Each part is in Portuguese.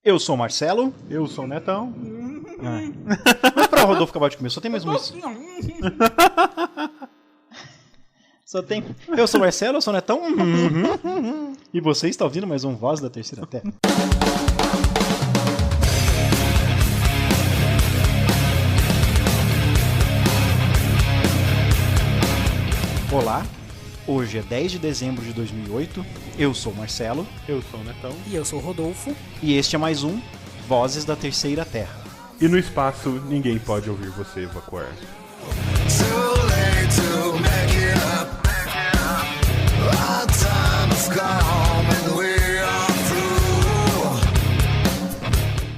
Eu sou o Marcelo. Eu sou o Netão. Mas pra o Rodolfo acabar de comer, só tem mais um isso. Só tem. Eu sou o Marcelo, eu sou o Netão. E você está ouvindo mais um Voz da Terceira Terra. Olá, hoje é 10 de dezembro de 2008, eu sou o Marcelo. Eu sou o Netão. E eu sou o Rodolfo. E este é mais um Vozes da Terceira Terra. E no espaço, ninguém pode ouvir você evacuar.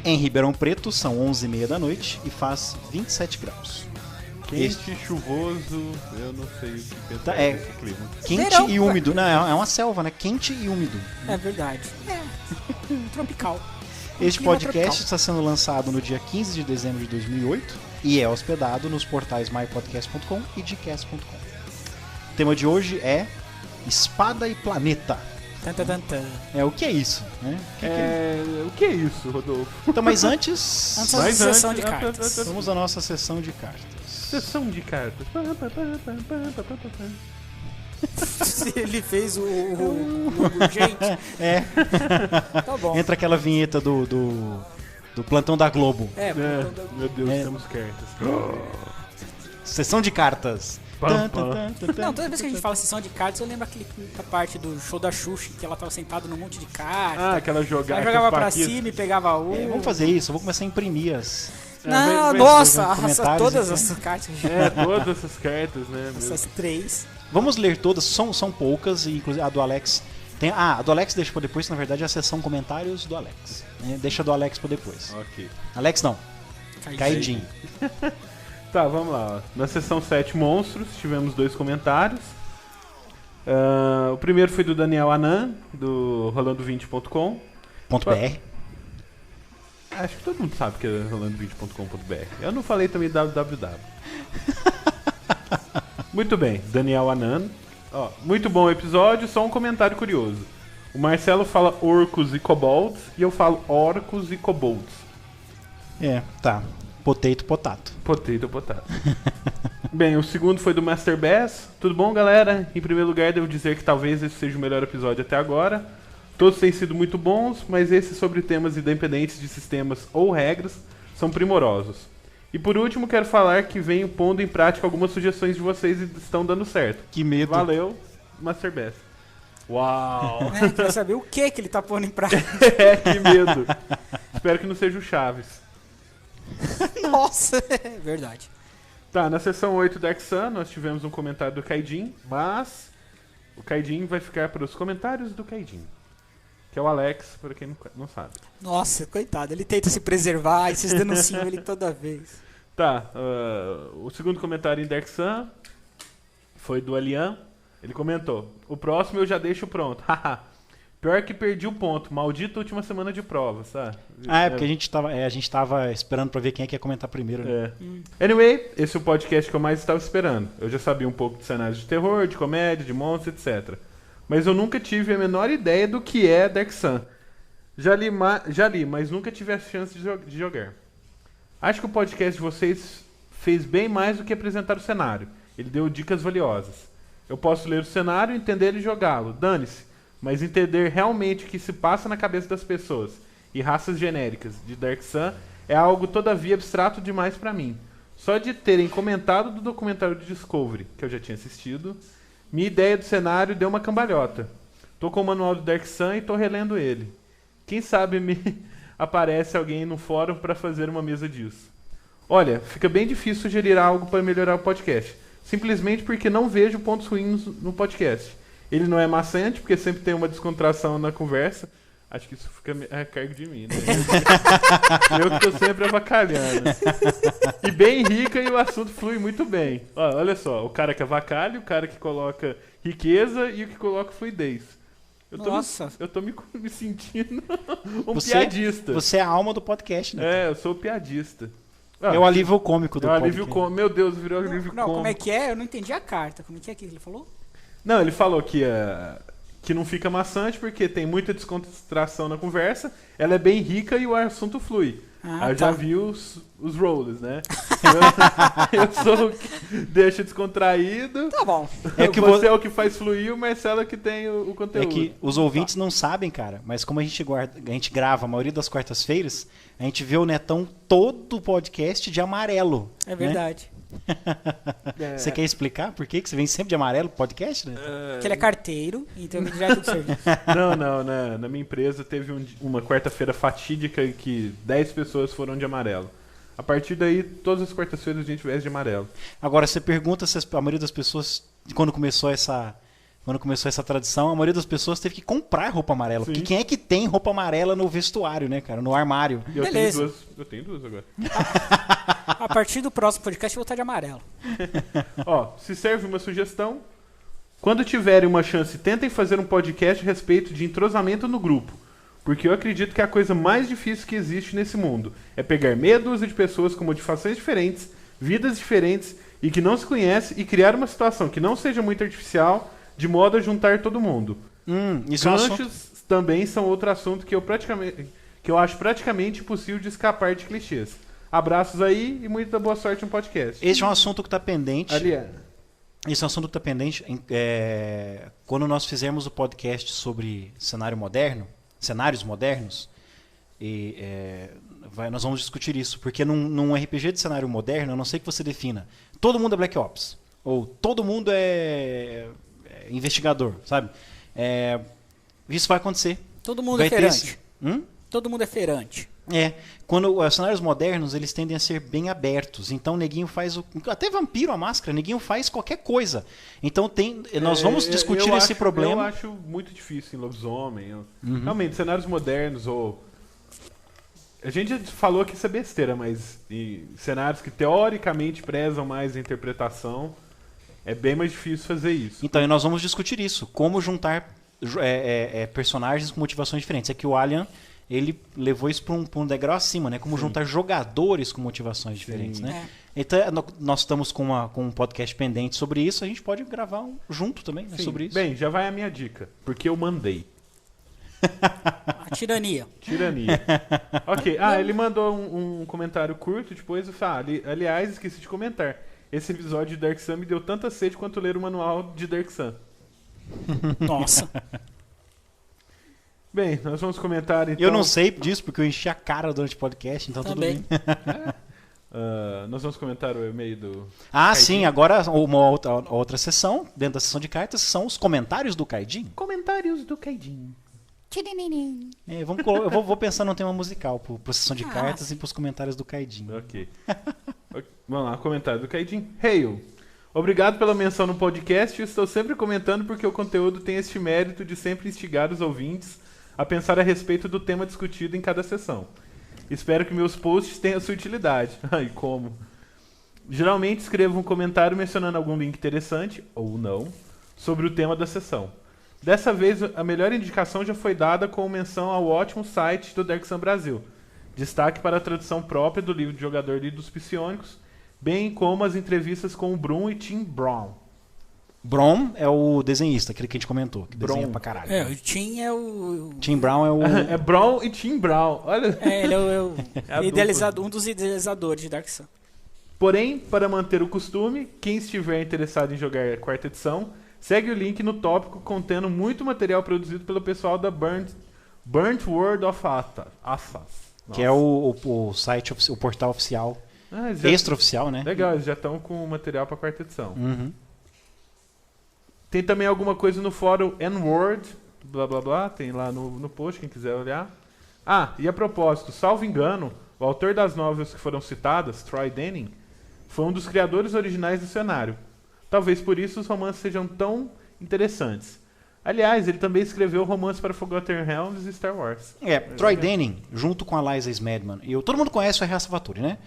Em Ribeirão Preto, são 11h30 da noite e faz 27 graus. Quente, chuvoso, eu não sei o que pensar nesse clima. Quente Verão, e úmido. Não, é uma selva, né? Quente e úmido. É verdade. Tropical. Este Clima podcast tropical. está sendo lançado no dia 15 de dezembro de 2008 e é hospedado nos portais mypodcast.com e dcast.com. O tema de hoje é Espada e Planeta. Tan, tan, tan, tan. O que é isso? Né? O que é isso, Rodolfo? Então, mas antes, Antes da sessão de cartas. vamos à nossa sessão de cartas. Sessão de cartas. Ele fez o gente. É, Tá bom. entra aquela vinheta do Plantão da Globo. Meu Deus, É. temos cartas. Sessão de cartas. Pam, pam. Não, toda vez que a gente fala sessão de cartas, eu lembro aquela parte do show da Xuxa, que ela tava sentada num monte de cartas. Aquela jogada. Ela jogava pra cima e pegava um. Vamos fazer isso, eu vou começar a imprimir as. Não, vem- nossa, vem comentários, todas então. essas cartas. Todas essas cartas, né? Essas três. Vamos ler todas, são poucas, e inclusive a do Alex. A do Alex deixa pra depois, na verdade é a sessão comentários do Alex. Deixa a do Alex pra depois. Ok. Alex não, Caidinho. Tá, vamos lá. Ó. Na sessão 7 Monstros, tivemos 2 comentários. O primeiro foi do Daniel Anan, do rolando20.com. .br. Acho que todo mundo sabe que é rolando20.com.br. Eu não falei também www. Muito bem, Daniel Anan. Ó, muito bom episódio, só um comentário curioso. O Marcelo fala orcos e kobolds e eu falo orcos e kobolds. Tá. Potato. Potato. Bem, o segundo foi do Master Bass. Tudo bom, galera? Em primeiro lugar, devo dizer que talvez esse seja o melhor episódio até agora. Todos têm sido muito bons, mas esses sobre temas independentes de sistemas ou regras são primorosos. E por último, quero falar que venho pondo em prática algumas sugestões de vocês e estão dando certo. Que medo. Valeu, Master Bass. Uau! Quer saber o que ele tá pondo em prática? Que medo. Espero que não seja o Chaves. Nossa, é verdade. Tá, na sessão 8 Dark Sun, nós tivemos um comentário do Kaidin, mas o Kaidin vai ficar para os comentários do Kaidin, que é o Alex, para quem não sabe. Nossa, coitado, ele tenta se preservar e vocês denunciam ele toda vez. Tá, o segundo comentário em Dark Sun foi do Alian. Ele comentou: o próximo eu já deixo pronto. Haha. Pior que perdi o ponto. Maldita última semana de prova, sabe? Porque a gente tava esperando pra ver quem é que ia comentar primeiro, né? Anyway, esse é o podcast que eu mais estava esperando. Eu já sabia um pouco de cenários de terror, de comédia, de monstros, etc. Mas eu nunca tive a menor ideia do que é Dark Sun. Já li, mas nunca tive a chance de jogar. Acho que o podcast de vocês fez bem mais do que apresentar o cenário. Ele deu dicas valiosas. Eu posso ler o cenário, entender e jogá-lo. Dane-se. Mas entender realmente o que se passa na cabeça das pessoas e raças genéricas de Dark Sun é algo todavia abstrato demais pra mim. Só de terem comentado do documentário de Discovery, que eu já tinha assistido, minha ideia do cenário deu uma cambalhota. Tô com o manual do Dark Sun e tô relendo ele. Quem sabe me aparece alguém no fórum pra fazer uma mesa disso. Olha, fica bem difícil sugerir algo para melhorar o podcast, simplesmente porque não vejo pontos ruins no podcast. Ele não é maçante, porque sempre tem uma descontração na conversa. Acho que isso fica a cargo de mim, né? Eu que tô sempre avacalhando. E bem rica e o assunto flui muito bem. Olha só, o cara que avacalha, o cara que coloca riqueza e o que coloca fluidez. Eu tô me sentindo piadista. Você é a alma do podcast, né? Eu sou o piadista. É o alívio cômico do podcast. Meu Deus, virou alívio cômico. Não, como é que é? Eu não entendi a carta. Como é que ele falou? Não, ele falou que que não fica maçante porque tem muita descontração na conversa, ela é bem rica e o assunto flui. Eu já vi os roles, né? Eu sou o que deixa descontraído. Tá bom. Você é o que faz fluir, o Marcelo é que tem o conteúdo. É que os ouvintes não sabem, cara, mas como a gente grava a maioria das quartas-feiras, a gente vê o Netão todo o podcast de amarelo. É verdade. Né? Você quer explicar por que você vem sempre de amarelo pro podcast, né? Porque ele é carteiro, então ele direto do serviço. Não. Na minha empresa teve uma quarta-feira fatídica em que 10 pessoas foram de amarelo. A partir daí, todas as quartas-feiras a gente veste de amarelo. Agora, você pergunta se a maioria das pessoas, quando começou essa tradição, a maioria das pessoas teve que comprar roupa amarela. Sim. Porque quem é que tem roupa amarela no vestuário, né, cara? No armário. Eu Beleza. tenho duas agora. A partir do próximo podcast eu vou estar de amarelo. Ó, se serve uma sugestão, quando tiverem uma chance, tentem fazer um podcast a respeito de entrosamento no grupo. Porque eu acredito que a coisa mais difícil que existe nesse mundo é pegar meia dúzia de pessoas com motivações diferentes, vidas diferentes e que não se conhecem e criar uma situação que não seja muito artificial, de modo a juntar todo mundo. Isso é um assunto... Ganchos também são outro assunto que eu acho praticamente impossível de escapar de clichês. Abraços aí e muita boa sorte no podcast. Esse é um assunto que está pendente. Aliana. Esse é um assunto que está pendente. Quando nós fizermos o podcast sobre cenários modernos, nós vamos discutir isso. Porque num RPG de cenário moderno, a não ser que você defina todo mundo é Black Ops, ou todo mundo é investigador, sabe? Isso vai acontecer. Todo mundo é feirante. Todo mundo é feirante. Quando os cenários modernos, eles tendem a ser bem abertos. Então, neguinho faz até Vampiro, a Máscara, neguinho faz qualquer coisa. Então, nós vamos discutir esse problema. Eu acho muito difícil em Lobisomem. Realmente, cenários modernos ou... A gente falou que isso é besteira, mas em cenários que teoricamente prezam mais a interpretação, é bem mais difícil fazer isso. Então, nós vamos discutir isso. Como juntar personagens com motivações diferentes. É que o Alien... ele levou isso para um degrau acima, né? Como juntar jogadores com motivações diferentes, né? Então, nós estamos com um podcast pendente sobre isso, a gente pode gravar junto também, né, sobre isso. Bem, já vai a minha dica, porque eu mandei. A tirania. Ok, ele mandou um comentário curto, depois eu falei, aliás, esqueci de comentar. Esse episódio de Dark Sun me deu tanta sede quanto ler o manual de Dark Sun. Nossa. Bem, nós vamos comentar então... Eu não sei disso, porque eu enchi a cara durante o podcast, então também. Tudo bem. Nós vamos comentar o e-mail do... Sim, agora uma outra sessão, dentro da sessão de cartas, são os comentários do Caidinho. Comentários do Caidinho. Eu vou pensar num tema musical para sessão de cartas e para os comentários do Caidinho. Ok. Vamos lá, comentário do Caidinho. Hail. Obrigado pela menção no podcast. Estou sempre comentando porque o conteúdo tem este mérito de sempre instigar os ouvintes a pensar a respeito do tema discutido em cada sessão. Espero que meus posts tenham sua utilidade. E como? Geralmente escrevo um comentário mencionando algum link interessante, ou não, sobre o tema da sessão. Dessa vez, a melhor indicação já foi dada com menção ao ótimo site do Dark Sun Brasil. Destaque para a tradução própria do livro de jogador Lidos Psionicos, bem como as entrevistas com o Brum e Tim Brown. Brom é o desenhista, aquele que a gente comentou, que desenha pra caralho. O Tim é o... Tim Brown é o... É Brown e Tim Brown, olha. Ele é idealizador, um dos idealizadores de Dark Sun. Porém, para manter o costume, quem estiver interessado em jogar a quarta edição, segue o link no tópico contendo muito material produzido pelo pessoal da Burnt World of Assas. Que é o site, o portal oficial, extra-oficial, né? Legal, eles já estão com material para a quarta edição. Uhum. Tem também alguma coisa no fórum N-Word, blá blá blá, tem lá no post, quem quiser olhar. E a propósito, salvo engano, o autor das novelas que foram citadas, Troy Denning, foi um dos criadores originais do cenário. Talvez por isso os romances sejam tão interessantes. Aliás, ele também escreveu romances para Forgotten Realms e Star Wars. Troy Denning, junto com a Liza Smedman. Todo mundo conhece o R.A. Salvatore, né?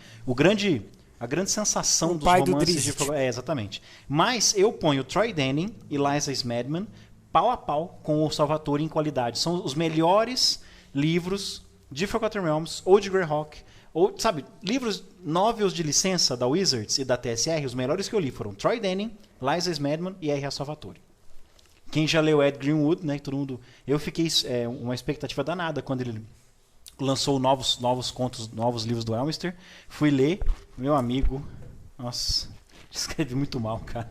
A grande sensação dos romances de Forgotten... exatamente. Mas eu ponho Troy Denning e Liza Smedman pau a pau com o Salvatore em qualidade. São os melhores livros de Forgotten Realms ou de Greyhawk. Ou, sabe, livros novels de licença da Wizards e da TSR, os melhores que eu li foram Troy Denning, Liza Smedman e R.A. Salvatore. Quem já leu Ed Greenwood, né? Todo mundo. Eu fiquei uma expectativa danada quando ele lançou novos contos, novos livros do Elminster. Fui ler, meu amigo. Nossa, escreve muito mal, cara.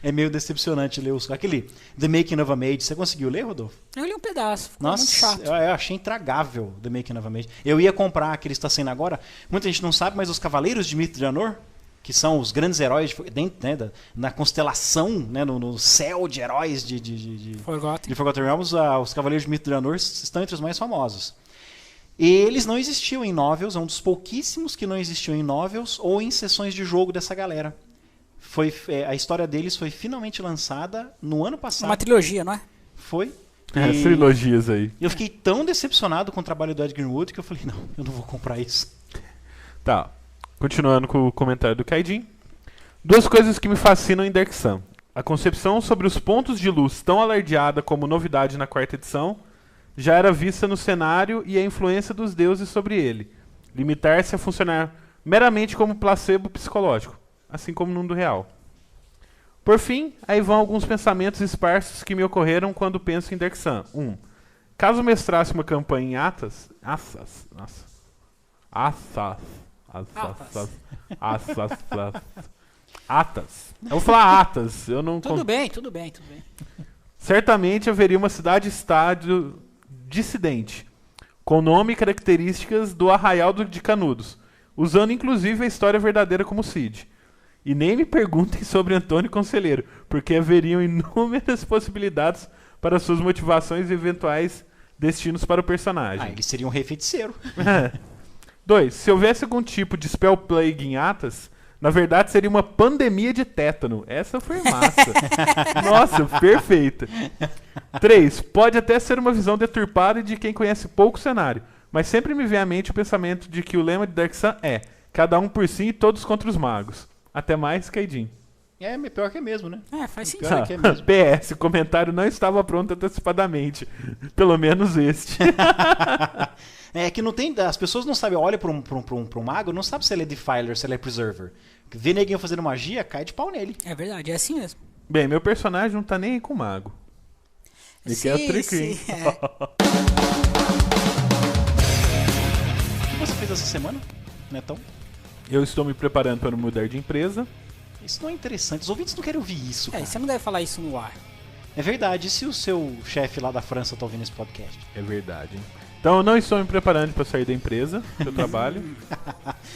É meio decepcionante ler aquele The Making of a Maid. Você conseguiu ler, Rodolfo? Eu li um pedaço, ficou muito chato. Eu achei intragável The Making of a Maid. Eu ia comprar aquele que está saindo agora. Muita gente não sabe, mas os Cavaleiros de Mitranor, que são os grandes heróis dentro, né, na constelação, né, no céu de heróis de Forgotten Realms, os Cavaleiros de Mitranor estão entre os mais famosos. Eles não existiam em novels, é um dos pouquíssimos que não existiam em novels ou em sessões de jogo dessa galera. A história deles foi finalmente lançada no ano passado. Uma trilogia, não é? Foi. As trilogias aí. Eu fiquei tão decepcionado com o trabalho do Ed Greenwood que eu falei, não, eu não vou comprar isso. Tá. Continuando com o comentário do Kaidin. 2 coisas que me fascinam em Dark Sun. A concepção sobre os pontos de luz tão alardeada como novidade na 4ª edição já era vista no cenário e a influência dos deuses sobre ele. Limitar-se a funcionar meramente como placebo psicológico, assim como no mundo real. Por fim, aí vão alguns pensamentos esparsos que me ocorreram quando penso em Dark Sun. 1. Caso mestrasse uma campanha em Atas... Atas. Eu vou falar Atas. Eu não tudo bem. Certamente haveria uma cidade-estado dissidente, com nome e características do Arraial de Canudos, usando inclusive a história verdadeira como Cid. E nem me perguntem sobre Antônio Conselheiro, porque haveriam inúmeras possibilidades para suas motivações e eventuais destinos para o personagem. Ele seria um rei feiticeiro. 2. Se houvesse algum tipo de spell plague em Atas, na verdade seria uma pandemia de tétano. Essa foi massa. Nossa, perfeita. 3. Pode até ser uma visão deturpada de quem conhece pouco o cenário, mas sempre me vem à mente o pensamento de que o lema de Dark Sun é cada um por si e todos contra os magos. Até mais, Kaidin. Pior que é mesmo, né? Faz sentido. Pior que é mesmo. PS, o comentário não estava pronto antecipadamente. Pelo menos este. É que não tem. As pessoas não sabem, olha para um mago, não sabe se ele é Defiler, se ele é Preserver. Vê neguinho fazendo magia, cai de pau nele. É verdade, é assim mesmo. Bem, meu personagem não tá nem aí com o mago. Ele quer o Triquim. O que você fez essa semana, Netão? Eu estou me preparando para mudar de empresa. Isso não é interessante. Os ouvintes não querem ouvir isso, cara. Você não deve falar isso no ar. É verdade. E se o seu chefe lá da França tá ouvindo esse podcast? É verdade. Então eu não estou me preparando para sair da empresa que eu trabalho.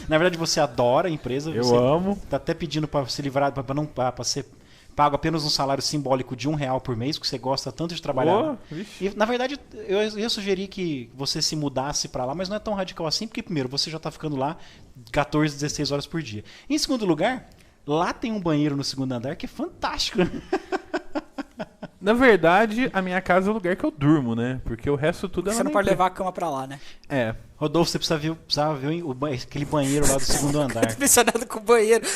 Na verdade você adora a empresa. Eu amo. Tá até pedindo para se livrar, para ser pago apenas um salário simbólico de R$1 por mês, porque você gosta tanto de trabalhar. E na verdade eu ia sugerir que você se mudasse para lá, mas não é tão radical assim, porque primeiro você já tá ficando lá 14, 16 horas por dia. Em segundo lugar, lá tem um banheiro no segundo andar que é fantástico. Na verdade, a minha casa é o lugar que eu durmo, né? Porque o resto tudo é você não pode levar a cama pra lá, né? É. Rodolfo, você precisava ver aquele banheiro lá do segundo andar. Impressionado com o banheiro.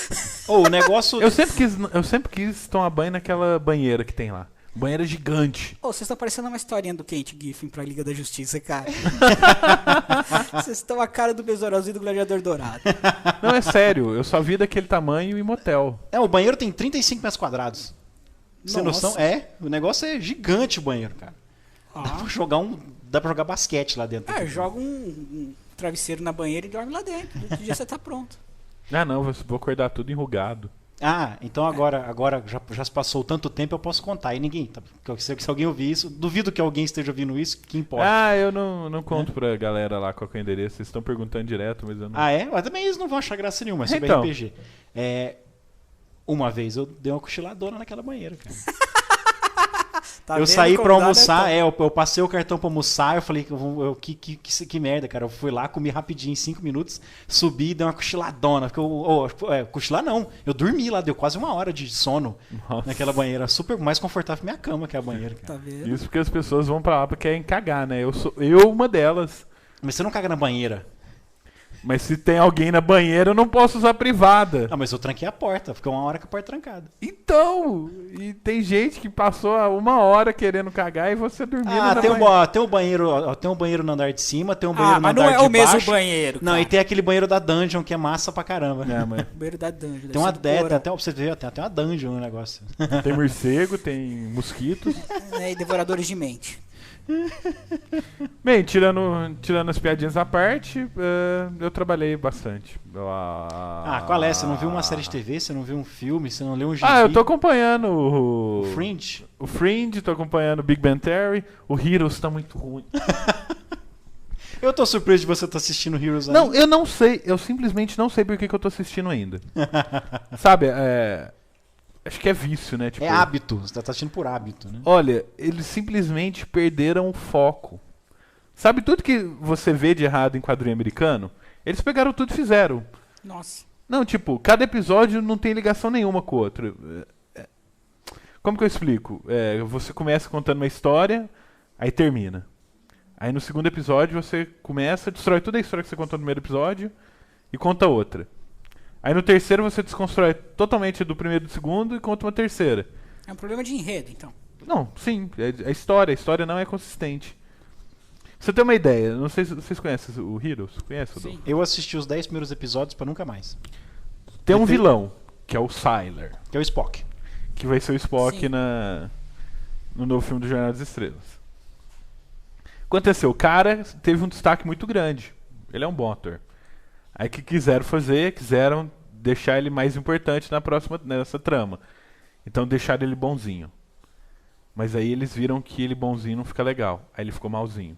O negócio... Eu sempre quis tomar banho naquela banheira que tem lá. Banheira gigante. Vocês estão parecendo uma historinha do Kent Giffen pra Liga da Justiça, cara. Vocês estão a cara do Besourãozinho e do Gladiador Dourado. Não, é sério. Eu só vi daquele tamanho em motel. O banheiro tem 35 metros quadrados. Sem noção? O negócio é gigante o banheiro, cara. Dá pra jogar basquete lá dentro. Joga um travesseiro na banheira e dorme lá dentro. Outro dia você tá pronto. Não, vou acordar tudo enrugado. Então agora já se passou tanto tempo, eu posso contar. E ninguém, se alguém ouvir isso, duvido que alguém esteja ouvindo isso, que importa. Eu não conto pra galera lá qual é o endereço. Vocês estão perguntando direto, mas eu não... Mas também eles não vão achar graça nenhuma, é sobre então. RPG. Uma vez eu dei uma cochiladona naquela banheira, cara. Eu saí pra almoçar, eu passei o cartão pra almoçar, eu falei que merda, cara. Eu fui lá, comi rapidinho, em 5 minutos, subi e dei uma cochiladona. Cochilar não, eu dormi lá, deu quase 1 hora de sono. Nossa. Naquela banheira. Super mais confortável que minha cama, que é a banheira, cara. Tá vendo? Isso porque as pessoas vão pra lá porque querem cagar, né? Eu uma delas. Mas você não caga na banheira? Mas se tem alguém na banheira, eu não posso usar a privada. Ah, mas eu tranquei a porta. Ficou 1 hora com a porta trancada. Então, e tem gente que passou 1 hora querendo cagar e você dormindo na banheira. Tem um banheiro no andar de cima, tem um banheiro no andar de baixo. Mas não é o mesmo banheiro, cara. Não, e tem aquele banheiro da dungeon que é massa pra caramba. O banheiro da dungeon. Tem até você ver, tem até uma dungeon no negócio. Tem morcego, tem mosquitos. E devoradores de mente. Bem, tirando as piadinhas à parte, eu trabalhei bastante. Qual é? Você não viu uma série de TV? Você não viu um filme? Você não leu um gibi? Eu tô acompanhando o Fringe? O Fringe, tô acompanhando o Big Bang Theory. O Heroes tá muito ruim. Eu tô surpreso de você estar assistindo Heroes ainda. Não, eu não sei. Eu simplesmente não sei por que eu tô assistindo ainda. Sabe, acho que é vício, né? Tipo, é hábito. Você tá assistindo por hábito, né? Olha, eles simplesmente perderam o foco. Sabe tudo que você vê de errado em quadrinho americano? Eles pegaram tudo e fizeram. Nossa. Não, tipo, cada episódio não tem ligação nenhuma com o outro. Como que eu explico? Você começa contando uma história, aí termina. Aí no segundo episódio você começa, destrói toda a história que você contou no primeiro episódio e conta outra. Aí no terceiro você desconstrói totalmente do primeiro e do segundo e conta uma terceira. É um problema de enredo, então. Não, sim. A história não é consistente. Pra você ter uma ideia, não sei se vocês conhecem o Heroes. Conhece, sim. Eu assisti os 10 primeiros episódios pra nunca mais. Tem um vilão, que é o Sylar. Que é o Spock. Que vai ser o Spock no novo filme do Jornada das Estrelas. Aconteceu, o cara teve um destaque muito grande. Ele é um bom ator. Aí que quiseram deixar ele mais importante nessa trama. Então deixaram ele bonzinho. Mas aí eles viram que ele bonzinho não fica legal. Aí ele ficou malzinho.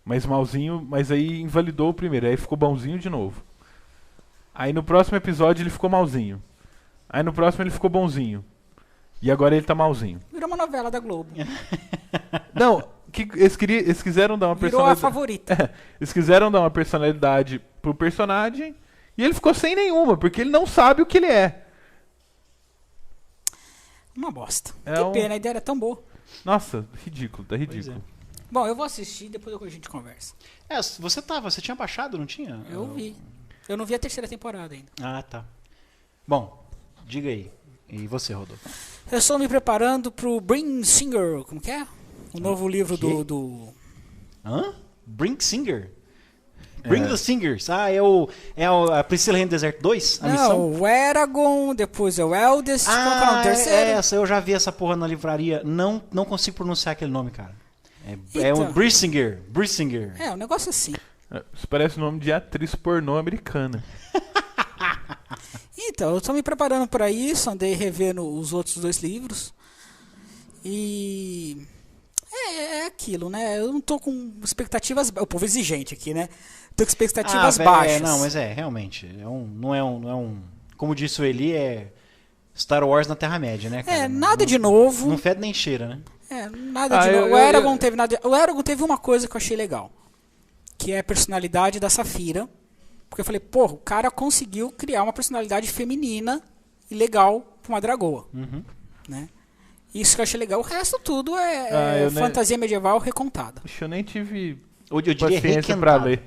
Mas aí invalidou o primeiro. Aí ele ficou bonzinho de novo. Aí no próximo episódio ele ficou malzinho. Aí no próximo ele ficou bonzinho. E agora ele tá malzinho. Virou uma novela da Globo. Não, eles quiseram dar uma personalidade. Virou a favorita. Eles quiseram dar uma personalidade pro personagem e ele ficou sem nenhuma, porque ele não sabe o que ele é. Uma bosta. Que pena, a ideia era tão boa. Nossa, ridículo, tá ridículo. Bom, eu vou assistir, depois a gente conversa. Você tinha baixado, não tinha? Eu vi. Eu não vi a terceira temporada ainda. Ah, tá. Bom, diga aí. E você, Rodolfo? Eu estou me preparando pro Bring Singer, como que é? O novo livro do... Hã? Bring Singer? Bring the Singers. É a Priscila Reina do Deserto 2? A missão? Não, o Eragon, depois é o Eldest, qual é o terceiro? Eu já vi essa porra na livraria. Não consigo pronunciar aquele nome, cara. É o Brissinger. É, um negócio assim. Isso parece o nome de atriz pornô americana. Então, eu estou me preparando para isso, andei revendo os outros 2 livros. E... É aquilo, né? Eu não tô com expectativas... O povo exigente aqui, né? Tô com expectativas baixas. Não, mas realmente. Não é um... Como disse o Eli, é Star Wars na Terra-média, né, cara? Nada de novo. Não fede nem cheira, né? Nada de novo. O Eragon teve nada... O Eragon teve uma coisa que eu achei legal. Que é a personalidade da Safira. Porque eu falei, porra, o cara conseguiu criar uma personalidade feminina e legal pra uma dragoa. Né? Isso que eu achei legal. O resto tudo é fantasia medieval recontada. Eu nem tive eu diria paciência pra ler.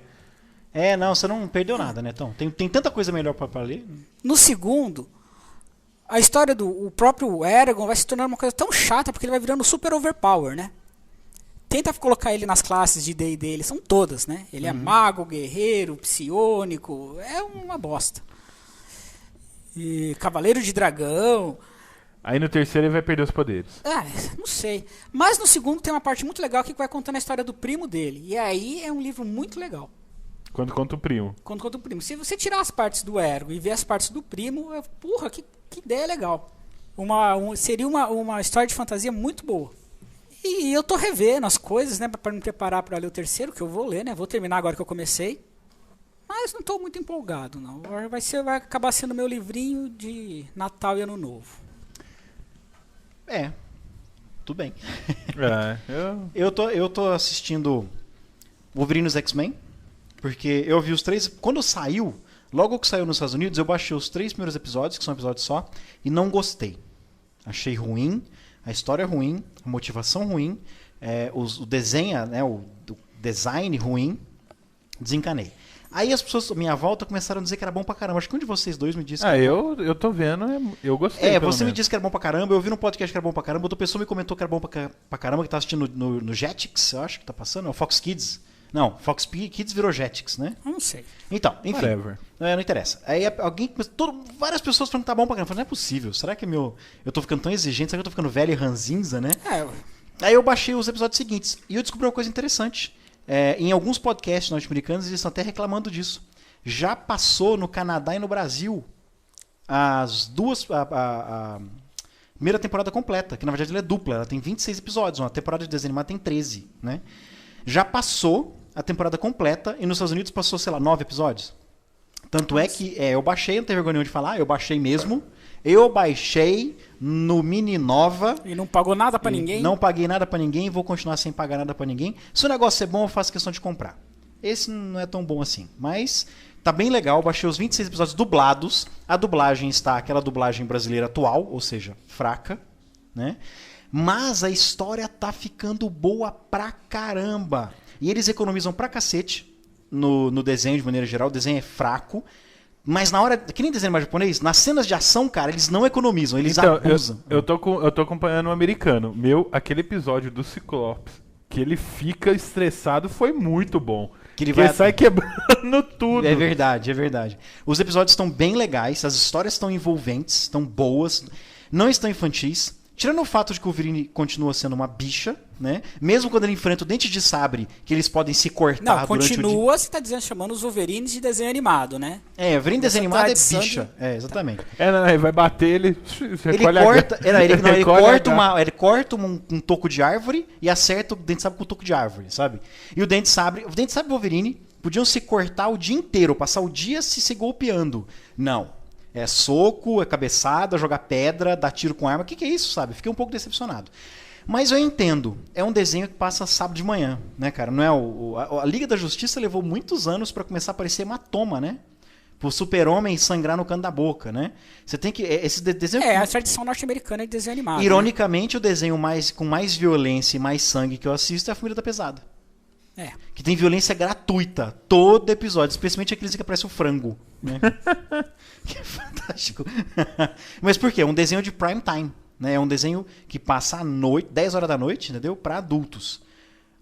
Não, você não perdeu nada, né, Tom? Tem tanta coisa melhor pra ler. No segundo, a história do próprio Eragon vai se tornar uma coisa tão chata porque ele vai virando super overpower, né? Tenta colocar ele nas classes de D&D, eles são todas, né? Ele é mago, guerreiro, psiônico, é uma bosta. E cavaleiro de dragão. Aí no terceiro ele vai perder os poderes. Não sei. Mas no segundo tem uma parte muito legal que vai contando a história do primo dele. E aí é um livro muito legal. Quando conta o primo. Quando conta o primo. Se você tirar as partes do Eragon e ver as partes do primo, porra, que ideia legal. Seria uma história de fantasia muito boa. E eu tô revendo as coisas, né, para me preparar para ler o terceiro, que eu vou ler, né? Vou terminar agora que eu comecei. Mas não tô muito empolgado, não. Vai acabar sendo meu livrinho de Natal e Ano Novo. Tudo bem. Eu tô assistindo Wolverine nos X-Men, porque eu vi os 3... Quando saiu, logo que saiu nos Estados Unidos, eu baixei os 3 primeiros episódios, que são episódios só, e não gostei. Achei ruim. A história é ruim, a motivação ruim, o desenho, né, o design ruim, desencanei. Aí as pessoas à minha volta começaram a dizer que era bom pra caramba. Acho que um de vocês dois me disse que eu tô vendo, eu gostei. Você me disse que era bom pra caramba, eu vi no podcast que era bom pra caramba, outra pessoa me comentou que era bom pra caramba, que tá assistindo no Jetix, eu acho que tá passando, é o Fox Kids. Não, Fox Kids virou Jetix, né? Não sei. Então, enfim. Não interessa. Aí alguém, várias pessoas falando que tá bom pra caramba. Eu falei, não é possível. Será que eu tô ficando tão exigente? Será que eu tô ficando velho e ranzinza, né? Aí eu baixei os episódios seguintes e eu descobri uma coisa interessante. Em alguns podcasts norte-americanos eles estão até reclamando disso. Já passou no Canadá e no Brasil a primeira temporada completa, que na verdade ela é dupla, ela tem 26 episódios, uma temporada de desenho animado tem 13, né? Já passou a temporada completa e nos Estados Unidos passou, sei lá, 9 episódios. Tanto é que eu baixei, não tem vergonha de falar, eu baixei mesmo. Eu baixei no Mini Nova. E não pagou nada pra ninguém? Não paguei nada pra ninguém, vou continuar sem pagar nada pra ninguém. Se o negócio é bom, eu faço questão de comprar. Esse não é tão bom assim, mas tá bem legal. Baixei os 26 episódios dublados. A dublagem está aquela dublagem brasileira atual, ou seja, fraca, né? Mas a história tá ficando boa pra caramba. E eles economizam pra cacete no desenho de maneira geral. O desenho é fraco. Mas na hora, que nem desenho mais japonês, nas cenas de ação, cara, eles não economizam, eles abusam. Eu tô acompanhando um americano. Aquele episódio do Ciclopes, que ele fica estressado, foi muito bom. Que ele sai quebrando tudo. É verdade, é verdade. Os episódios estão bem legais, as histórias estão envolventes, estão boas, não estão infantis. Tirando o fato de que o Wolverine continua sendo uma bicha, né? Mesmo quando ele enfrenta o Dente de Sabre, que eles podem se cortar durante o dia. Não, continua, você tá dizendo, chamando os Wolverines de desenho animado, né? O Wolverine desenho animado é bicha. Exatamente. Ele vai bater, ele corta um toco de árvore e acerta o Dente de Sabre com o toco de árvore, sabe? E o Dente de Sabre e o Wolverine podiam se cortar o dia inteiro, passar o dia se golpeando. Não. É soco, é cabeçada, jogar pedra, dar tiro com arma. O que é isso, sabe? Fiquei um pouco decepcionado. Mas eu entendo. É um desenho que passa sábado de manhã, né, cara? Não é a Liga da Justiça levou muitos anos pra começar a aparecer hematoma, né? Pro Super-Homem sangrar no canto da boca, né? Você tem que... Esse desenho... a tradição norte-americana de desenho animado. Ironicamente, né? O desenho com mais violência e mais sangue que eu assisto é A Família da Pesada. Que tem violência gratuita. Todo episódio. Especialmente aqueles que aparece o frango. Né? Que é fantástico. Mas por quê? É um desenho de prime time. Né? É um desenho que passa à noite, 10 horas da noite, entendeu? Pra adultos.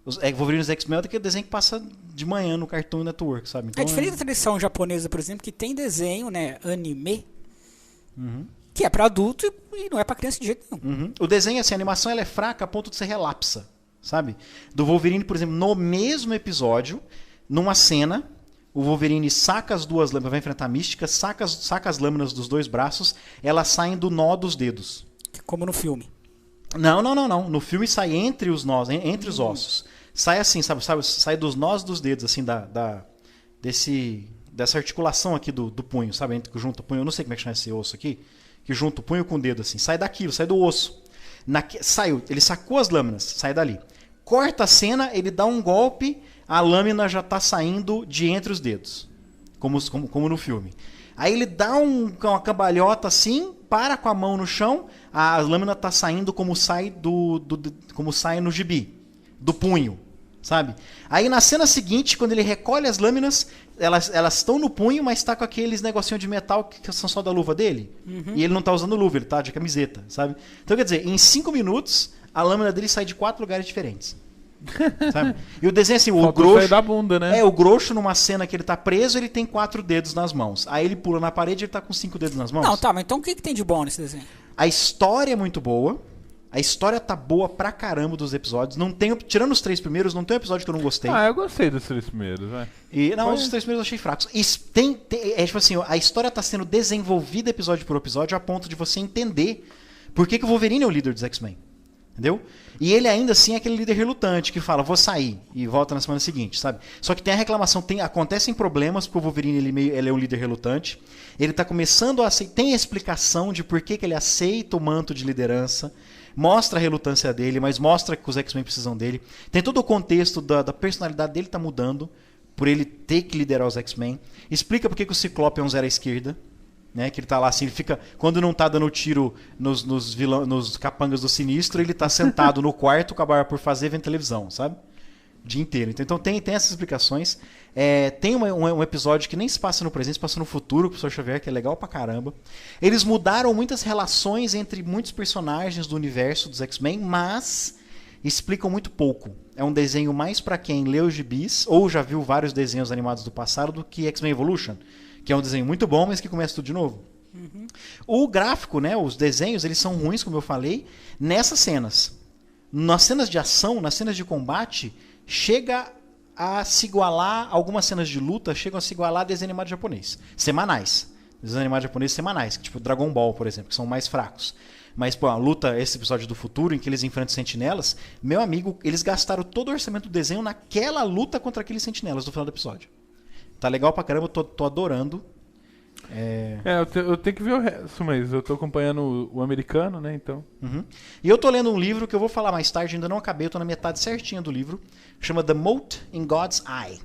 Wolverine dos X-Men é aquele desenho que passa de manhã no Cartoon Network, sabe? Então, é diferente da tradição japonesa, por exemplo, que tem desenho, né? Anime. Que é pra adulto e não é pra criança de jeito nenhum. O desenho, assim, a animação ela é fraca a ponto de ser relapsa. Sabe? Do Wolverine, por exemplo, no mesmo episódio, numa cena, o Wolverine saca as duas lâminas, vai enfrentar a Mística, saca as lâminas dos dois braços, elas saem do nó dos dedos. Como no filme. Não. No filme sai entre os nós, entre os ossos. Sai assim, sabe? Sai dos nós dos dedos, assim, dessa articulação aqui do punho, sabe? Entre que junta o punho, eu não sei como é que chama esse osso aqui, que junta o punho com o dedo, assim. Sai daquilo, sai do osso. Saiu, ele sacou as lâminas, sai dali. Corta a cena, ele dá um golpe, a lâmina já está saindo de entre os dedos, como no filme. Aí ele dá uma cambalhota assim, para com a mão no chão, a lâmina está saindo como sai como sai no gibi, do punho, sabe? Aí na cena seguinte, quando ele recolhe as lâminas, elas estão no punho, mas está com aqueles negocinhos de metal que são só da luva dele. E ele não está usando luva, ele está de camiseta, sabe? Então quer dizer, em 5 minutos, a lâmina dele sai de 4 lugares diferentes. Sabe? E o desenho assim, o grosso sair da bunda, né? O grosso numa cena que ele tá preso, ele tem 4 dedos nas mãos. Aí ele pula na parede e ele tá com 5 dedos nas mãos. Não, tá, mas então o que tem de bom nesse desenho? A história é muito boa. A história tá boa pra caramba dos episódios. Não tem, tirando os 3 primeiros, não tem um episódio que eu não gostei. Eu gostei dos 3 primeiros, vai. Os 3 primeiros eu achei fracos. Tipo assim, a história tá sendo desenvolvida episódio por episódio a ponto de você entender por que o Wolverine é o líder dos X-Men. Entendeu? E ele ainda assim é aquele líder relutante que fala, vou sair e volta na semana seguinte, sabe? Só que tem a reclamação, acontecem problemas porque o Wolverine ele é um líder relutante. Ele tá começando a aceitar, tem a explicação de por que ele aceita o manto de liderança, mostra a relutância dele, mas mostra que os X-Men precisam dele. Tem todo o contexto da personalidade dele tá mudando por ele ter que liderar os X-Men. Explica por que o Ciclope é um zero à esquerda. Né, que ele tá lá assim, ele fica, quando não tá dando tiro nos capangas do Sinistro, ele tá sentado no quarto com a barba por fazer vendo televisão, sabe? o dia inteiro. Então tem essas explicações. Tem um episódio que nem se passa no presente, se passa no futuro com o Professor Xavier, que é legal pra caramba. Eles mudaram muitas relações entre muitos personagens do universo dos X-Men, mas explicam muito pouco. É um desenho mais pra quem leu os gibis, ou já viu vários desenhos animados do passado, do que X-Men Evolution, que é um desenho muito bom, mas que começa tudo de novo. Uhum. O gráfico, né, os desenhos, eles são ruins, como eu falei, nessas cenas. Nas cenas de ação, nas cenas de combate, chega a se igualar, algumas cenas de luta chegam a se igualar a desenho animado japonês. Semanais. Desenhos animados japoneses semanais, tipo Dragon Ball, por exemplo, que são mais fracos. Mas, pô, a luta, esse episódio do futuro, em que eles enfrentam sentinelas, meu amigo, eles gastaram todo o orçamento do desenho naquela luta contra aqueles sentinelas no final do episódio. Tá legal pra caramba, eu tô adorando. Eu tenho que ver o resto, mas eu tô acompanhando o americano, né, então. Uhum. E eu tô lendo um livro que eu vou falar mais tarde, ainda não acabei, eu tô na metade certinha do livro, chama The Mote in God's Eye,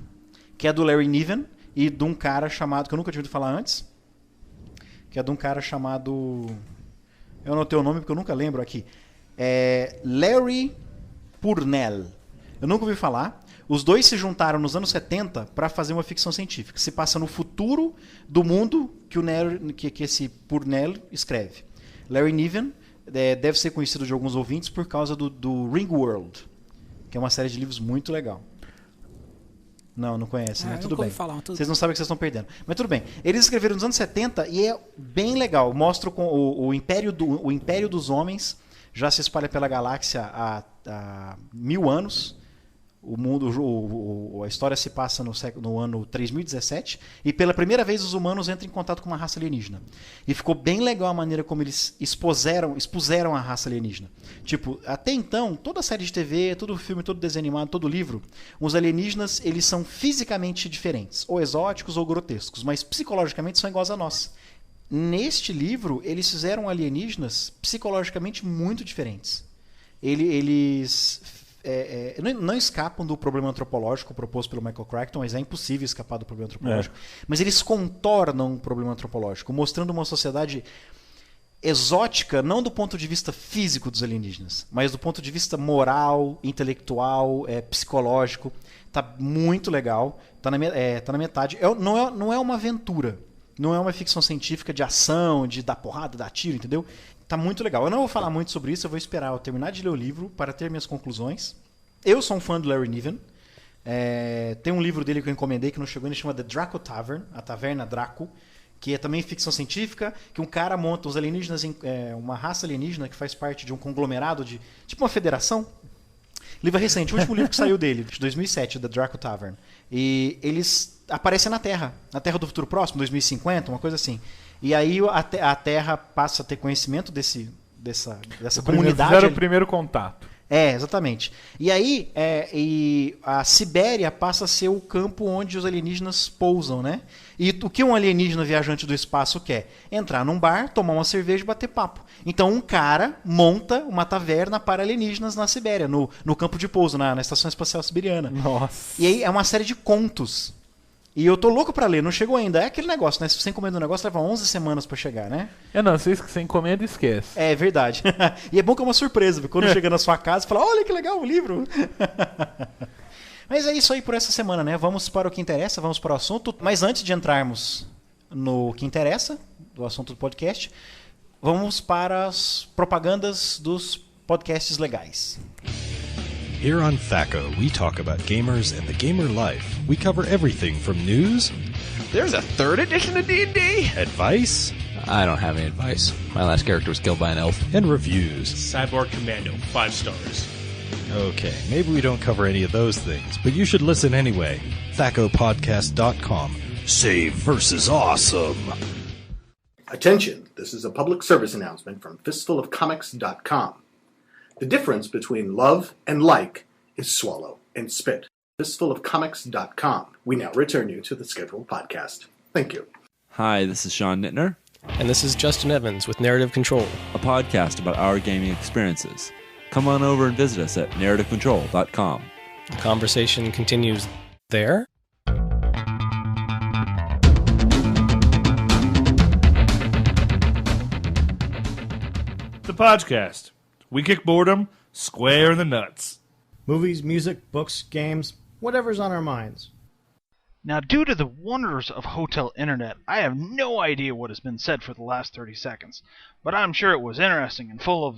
que é do Larry Niven e de um cara chamado, que eu nunca tinha ouvido falar antes, que é de um cara chamado, eu anotei o nome porque eu nunca lembro aqui, Larry Purnell. Eu nunca ouvi falar. Os dois se juntaram nos anos 70 para fazer uma ficção científica. Se passa no futuro do mundo que esse Purnell escreve. Larry Niven deve ser conhecido de alguns ouvintes por causa do Ringworld, que é uma série de livros muito legal. Não conhece, né? Tudo bem. Vocês não sabem o que vocês estão perdendo. Mas tudo bem. Eles escreveram nos anos 70 e é bem legal. Mostra o Império dos Homens já se espalha pela galáxia há 1000 anos. O mundo, a história se passa no ano 3017 e pela primeira vez os humanos entram em contato com uma raça alienígena. E ficou bem legal a maneira como eles expuseram a raça alienígena. Tipo, até então, toda série de TV, todo filme, todo desenho animado, todo livro, os alienígenas, eles são fisicamente diferentes, ou exóticos ou grotescos, mas psicologicamente são iguais a nós. Neste livro, eles fizeram alienígenas psicologicamente muito diferentes. Eles não escapam do problema antropológico proposto pelo Michael Crichton, mas é impossível escapar do problema antropológico. Mas eles contornam o problema antropológico, mostrando uma sociedade exótica, não do ponto de vista físico dos alienígenas, mas do ponto de vista moral, intelectual, psicológico. Tá muito legal, tá na metade. Não é uma aventura, não é uma ficção científica de ação, de dar porrada, dar tiro, entendeu? Tá muito legal. Eu não vou falar muito sobre isso, eu vou esperar eu terminar de ler o livro para ter minhas conclusões. Eu sou um fã do Larry Niven. Tem um livro dele que eu encomendei que não chegou, ele chama The Draco Tavern, a Taverna Draco, que é também ficção científica, que um cara monta os alienígenas, uma raça alienígena que faz parte de um conglomerado de, tipo uma federação. Livro recente, o último livro que saiu dele, de 2007, The Draco Tavern. E eles aparecem na Terra do futuro próximo, 2050, uma coisa assim. E aí a Terra passa a ter conhecimento dessa comunidade. Fizeram o primeiro contato. Exatamente. E aí a Sibéria passa a ser o campo onde os alienígenas pousam, né? E o que um alienígena viajante do espaço quer? Entrar num bar, tomar uma cerveja e bater papo. Então um cara monta uma taverna para alienígenas na Sibéria, no campo de pouso, na Estação Espacial Siberiana. Nossa. E aí é uma série de contos. E eu tô louco pra ler, não chegou ainda. É aquele negócio, né? Se você encomenda um negócio, leva 11 semanas pra chegar, né? Você encomenda e esquece. É verdade. E é bom que é uma surpresa, porque quando chega na sua casa, você fala, olha que legal o livro. Mas é isso aí por essa semana, né? Vamos para o que interessa, vamos para o assunto. Mas antes de entrarmos no que interessa, do assunto do podcast, vamos para as propagandas dos podcasts legais. Here on THACO, we talk about gamers and the gamer life. We cover everything from news. There's a third edition of D&D? Advice. I don't have any advice. My last character was killed by an elf. And reviews. Cyborg Commando, 5 stars. Okay, maybe we don't cover any of those things, but you should listen anyway. THACOpodcast.com. Save versus awesome. Attention, this is a public service announcement from fistfulofcomics.com. The difference between love and like is swallow and spit. Fistfulofcomics.com. We now return you to the scheduled podcast. Thank you. Hi, this is Sean Nittner. And this is Justin Evans with Narrative Control, a podcast about our gaming experiences. Come on over and visit us at narrativecontrol.com. The conversation continues there. The podcast. We kick boredom square in the nuts. Movies, music, books, games, whatever's on our minds. Now, due to the wonders of hotel internet, I have no idea what has been said for the last 30 seconds, but I'm sure it was interesting and full of,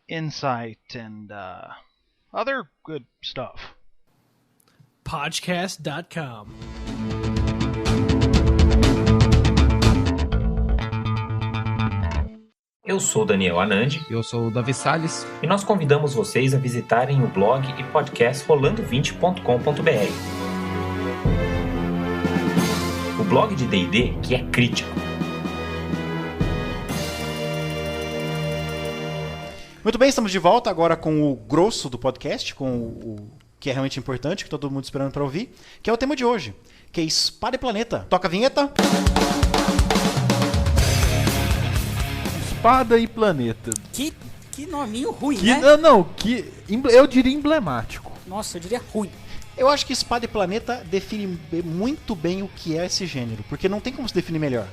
insight and, other good stuff. Podcast.com. Eu sou Daniel Anandi. Eu sou o Davi Salles. E nós convidamos vocês a visitarem o blog e podcast rolando20.com.br. O blog de D&D que é crítico. Muito bem, estamos de volta agora com o grosso do podcast, com o que é realmente importante, que todo mundo esperando para ouvir, que é o tema de hoje, que é Espada e Planeta. Toca a vinheta. Espada e Planeta. Que nominho ruim, né? Eu diria emblemático. Nossa, eu diria ruim. Eu acho que Espada e Planeta define muito bem o que é esse gênero, porque não tem como se definir melhor.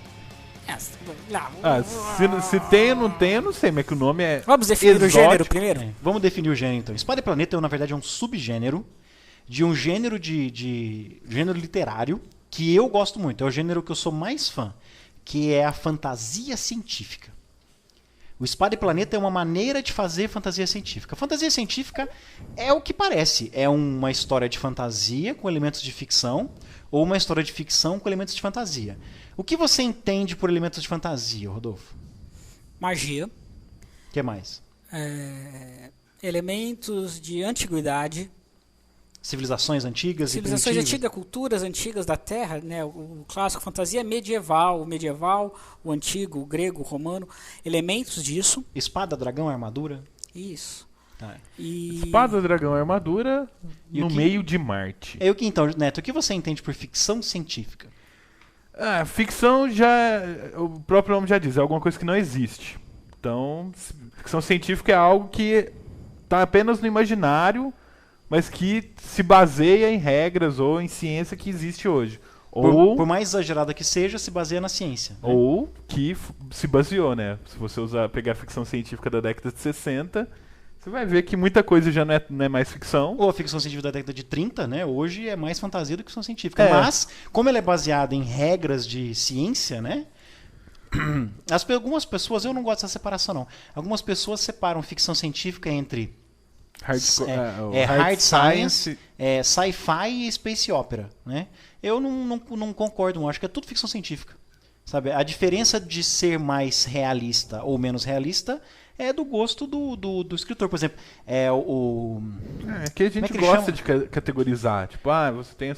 Se tem ou não tem, eu não sei, mas que o nome é Vamos definir exótico. o gênero primeiro? Vamos definir o gênero, então. Espada e Planeta, na verdade, é um subgênero de um gênero gênero literário que eu gosto muito. É o gênero que eu sou mais fã, que é a fantasia científica. O Espada e Planeta é uma maneira de fazer fantasia científica. Fantasia científica é o que parece. É uma história de fantasia com elementos de ficção ou uma história de ficção com elementos de fantasia. O que você entende por elementos de fantasia, Rodolfo? Magia. O que mais? Elementos de antiguidade. Civilizações antigas e primitivas. Civilizações antigas, culturas antigas da Terra, né? O clássico fantasia medieval, o antigo, o grego, o romano, elementos disso. Espada, dragão, armadura. Isso. Tá. Espada, dragão, armadura no meio de Marte. Então, Neto, o que você entende por ficção científica? Ficção o próprio nome já diz, é alguma coisa que não existe. Então, ficção científica é algo que está apenas no imaginário, mas que se baseia em regras ou em ciência que existe hoje. Por mais exagerada que seja, se baseia na ciência. Né? Ou que se baseou, né? Se você pegar a ficção científica da década de 60, você vai ver que muita coisa já não é mais ficção. Ou a ficção científica da década de 30, né? Hoje é mais fantasia do que ficção científica. Mas, como ela é baseada em regras de ciência, né? Algumas pessoas, eu não gosto dessa separação, não. Algumas pessoas separam ficção científica entre hard science, sci-fi e space opera, né? Eu não concordo, não. Acho que é tudo ficção científica, sabe? A diferença de ser mais realista ou menos realista é do gosto do escritor. Por exemplo, que a gente gosta de categorizar. Tipo, você tem a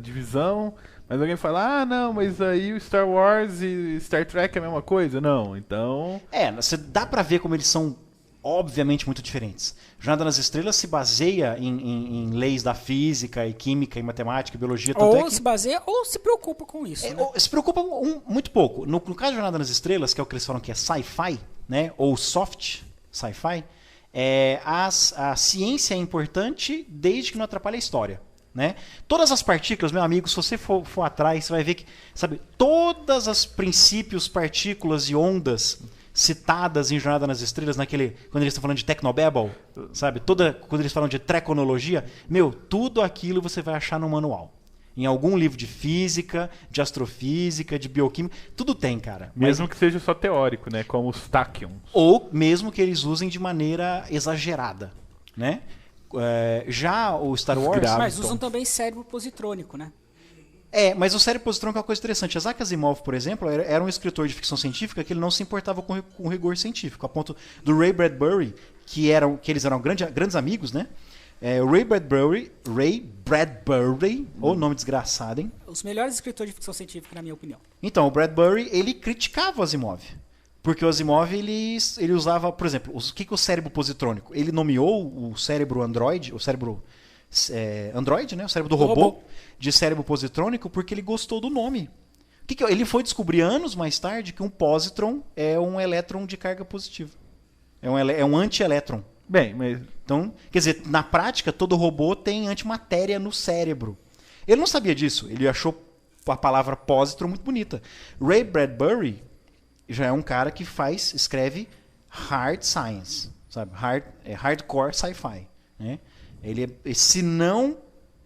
divisão, mas alguém fala, não, mas aí o Star Wars e Star Trek é a mesma coisa? Não, então... Você dá pra ver como eles são obviamente muito diferentes. Jornada nas Estrelas se baseia em leis da física e química e matemática e biologia. Se baseia ou se preocupa com isso. Né? Se preocupa muito pouco. No caso de Jornada nas Estrelas, que é o que eles falam que é sci-fi, né, ou soft sci-fi, a ciência é importante desde que não atrapalhe a história. Né? Todas as partículas, meu amigo, se você for atrás, você vai ver que, sabe, todas as princípios, partículas e ondas citadas em Jornada nas Estrelas, quando eles estão falando de Tecnobabble, sabe? Quando eles falam de treconologia, tudo aquilo você vai achar no manual. Em algum livro de física, de astrofísica, de bioquímica, tudo tem, cara. Mesmo que seja só teórico, né? Como os tachyons. Ou mesmo que eles usem de maneira exagerada, né? Já o Star Wars... Mas usam também cérebro positrônico, né? Mas o cérebro positrônico é uma coisa interessante. Isaac Asimov, por exemplo, era um escritor de ficção científica que ele não se importava com rigor científico, a ponto do Ray Bradbury, que eles eram grandes amigos, né? O Ray Bradbury, nome desgraçado, hein? Os melhores escritores de ficção científica, na minha opinião. Então, o Bradbury, ele criticava o Asimov. Porque o Asimov, ele usava, por exemplo, o que é o cérebro positrônico? Ele nomeou o cérebro androide, o cérebro androide, né? O cérebro do robô, de cérebro positrônico, porque ele gostou do nome. Ele foi descobrir anos mais tarde que um positron é um elétron de carga positiva. É um antielétron. Então, quer dizer, na prática, todo robô tem antimatéria no cérebro. Ele não sabia disso. Ele achou a palavra positron muito bonita. Ray Bradbury já é um cara que escreve hard science, sabe? Hardcore sci-fi. né? Se não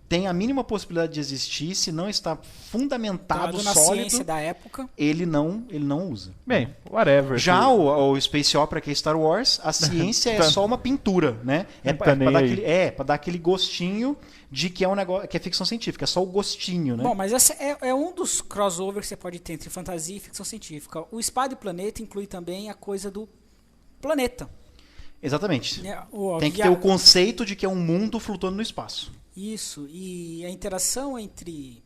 tem a mínima possibilidade de existir, se não está fundamentado, na sólido, ciência da época, ele não usa. Bem, whatever. Já o Space Opera, que é Star Wars, a ciência é só uma pintura, né? Para dar aquele gostinho de que é um negócio, que é ficção científica, é só o gostinho, né? Bom, mas esse é um dos crossovers que você pode ter entre fantasia e ficção científica. O Espada e Planeta inclui também a coisa do planeta. Exatamente. Tem que ter o conceito de que é um mundo flutuando no espaço. Isso, e a interação entre...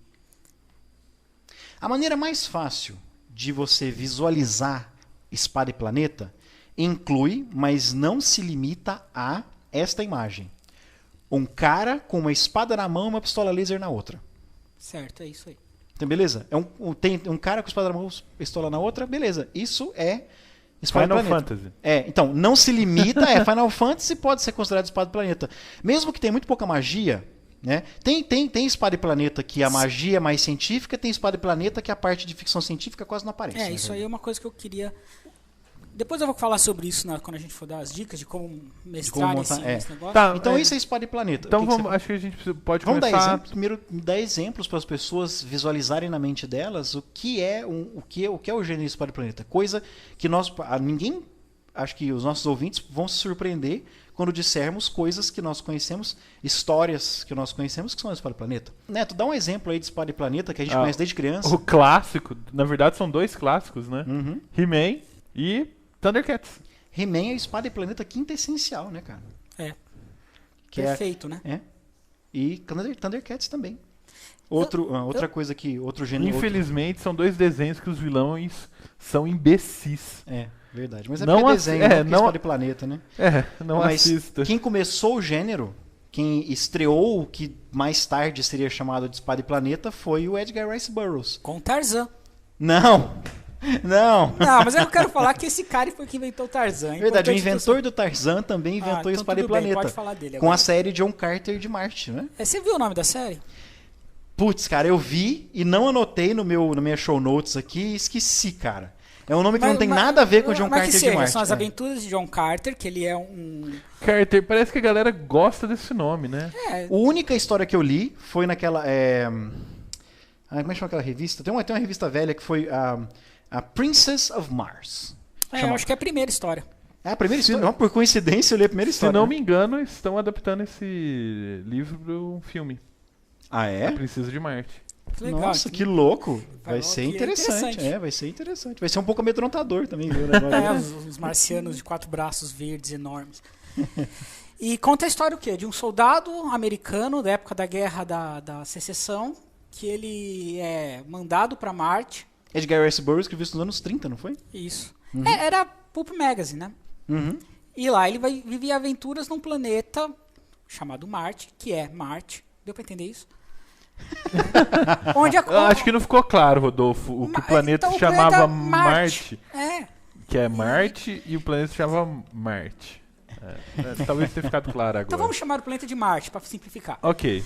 A maneira mais fácil de você visualizar Espada e Planeta inclui, mas não se limita a esta imagem. Um cara com uma espada na mão e uma pistola laser na outra. Certo, é isso aí. Então, beleza? Tem um cara com espada na mão e pistola na outra, beleza. Isso é Espada Final e Planeta. Fantasy. Então, não se limita, Final Fantasy pode ser considerado Espada e Planeta. Mesmo que tenha muito pouca magia, né? Tem Espada e Planeta que a magia é mais científica, tem Espada e Planeta que a parte de ficção científica quase não aparece. Isso aí é uma coisa que eu queria... Depois eu vou falar sobre isso quando a gente for dar as dicas de como mestrar esse negócio. Tá, então isso é Espada e Planeta. Então acho que a gente pode começar... Vamos primeiro dar exemplos para as pessoas visualizarem na mente delas o que é o gênero Espada e Planeta. Coisa que ninguém... Acho que os nossos ouvintes vão se surpreender quando dissermos coisas que nós conhecemos, histórias que nós conhecemos que são Espada e Planeta. Neto, dá um exemplo aí de Espada e Planeta que a gente conhece desde criança. O clássico, na verdade são dois clássicos, né? Uhum. He-Man e Thundercats. He-Man é Espada e Planeta quintessencial, né, cara? Perfeito, né? E Thundercats também. Outra coisa que... Outro gênero... Infelizmente, são dois desenhos que os vilões são imbecis. Verdade. Mas não desenho, não Espada e Planeta, né? Mas assista. Quem começou o gênero, quem estreou o que mais tarde seria chamado de Espada e Planeta foi o Edgar Rice Burroughs. Com Tarzan. Não, mas eu quero falar que esse cara foi que inventou o Tarzan. Verdade, o inventor do Tarzan também inventou Espada e Planeta. Pode falar dele agora. Com a série John Carter de Marte, né? Você viu o nome da série? Putz, cara, eu vi e não anotei na minha show notes aqui e esqueci, cara. É um nome que não tem nada a ver com John Carter de Marte. São as aventuras de John Carter, que ele é um... Carter, parece que a galera gosta desse nome, né? A única história que eu li foi naquela... como é que chama aquela revista? Tem uma revista velha que foi a Princess of Mars. Eu acho que é a primeira história. É a primeira história? Por coincidência eu li a primeira história. Se não me engano, estão adaptando esse livro para um filme. Ah, é? A Princesa de Marte. Legal, nossa, que louco. Vai ser interessante. Vai ser interessante. Vai ser um pouco amedrontador também, viu? Os marcianos de 4 braços verdes enormes. E conta a história o quê? De um soldado americano da época da Guerra da Secessão, que ele é mandado para Marte. Edgar Rice Burroughs escreveu isso nos anos 30, não foi? Isso. Era Pulp Magazine, né? Uhum. E lá ele vai viver aventuras num planeta chamado Marte, que é Marte. Deu para entender isso? Eu acho que não ficou claro, Rodolfo, que o planeta se chamava Marte. Que é Marte e o planeta se chamava Marte. Talvez tenha ficado claro agora. Então vamos chamar o planeta de Marte, para simplificar. Ok.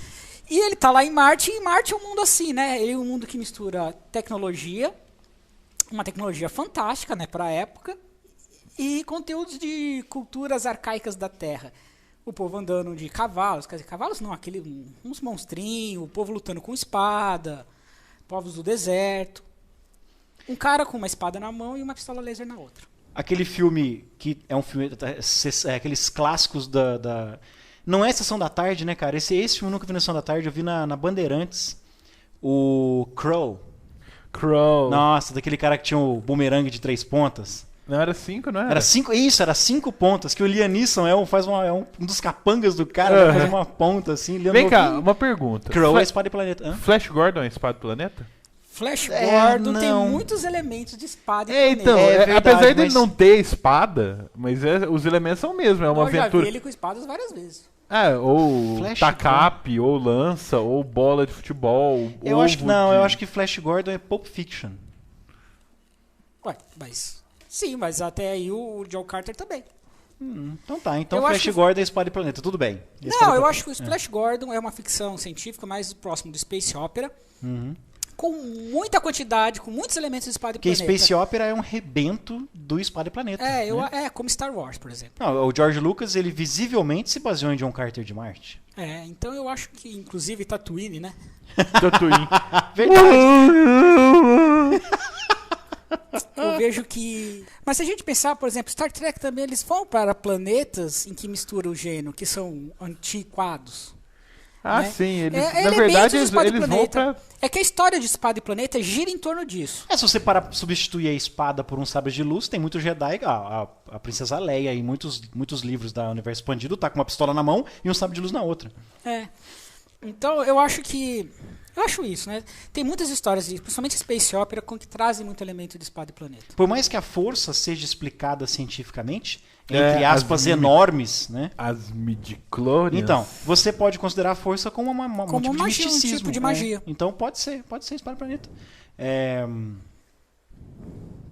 E ele tá lá em Marte, e Marte é um mundo assim, né? Ele é um mundo que mistura tecnologia, uma tecnologia fantástica, né, para a época, e conteúdos de culturas arcaicas da Terra. O povo andando de cavalos, quer dizer, cavalos não, uns monstrinhos, o povo lutando com espada, povos do deserto. Um cara com uma espada na mão e uma pistola laser na outra. Aquele filme que é um filme... aqueles clássicos da... Não é Sessão da Tarde, né, cara? Esse filme eu nunca vi na Sessão da Tarde, eu vi na Bandeirantes. O Crow. Nossa, daquele cara que tinha o bumerangue de 3 pontas. Não, era 5, não era? Era 5, isso, era 5 pontas, que o Liam Neeson é um dos capangas do cara, faz uma ponta assim. Vem cá, uma pergunta. Crow é Espada e Planeta. Flash Gordon é Espada e Planeta? Flash Gordon tem muitos elementos de espada e planeta. Então, verdade, apesar dele não ter espada, mas os elementos são o mesmo, é uma aventura. Eu já vi ele com espadas várias vezes. Ou Flash tacape, ou lança, ou bola de futebol. Eu acho que Flash Gordon é Pulp Fiction. Ué, mas... Sim, mas até aí o John Carter também. Então tá, então Flash Gordon é Espada e Planeta, tudo bem. Não, eu acho que o Flash Gordon é uma ficção científica mais próximo do Space Opera, com muita quantidade, com muitos elementos de Espada e Planeta. Porque Space Opera é um rebento do Espada e Planeta. Como Star Wars, por exemplo. Não, o George Lucas, ele visivelmente se baseou em John Carter de Marte. Então eu acho que, inclusive, Tatooine, né? Tatooine. Verdade. Eu vejo que... Mas se a gente pensar, por exemplo, Star Trek também, eles vão para planetas em que mistura o gênero, que são antiquados. Né? Sim. Na verdade, eles vão pra... É que a história de Espada e Planeta gira em torno disso. Se você parar pra substituir a espada por um sabre de luz, tem muito Jedi, a Princesa Leia e muitos livros da Universo Expandido tá com uma pistola na mão e um sabre de luz na outra. Então, eu acho isso, né? Tem muitas histórias, principalmente Space Opera, que trazem muito elemento de Espada e Planeta. Por mais que a força seja explicada cientificamente, entre aspas enormes, né? As midichlorians. Então, você pode considerar a força como um tipo de misticismo. Um tipo de magia. Então pode ser Espada e Planeta.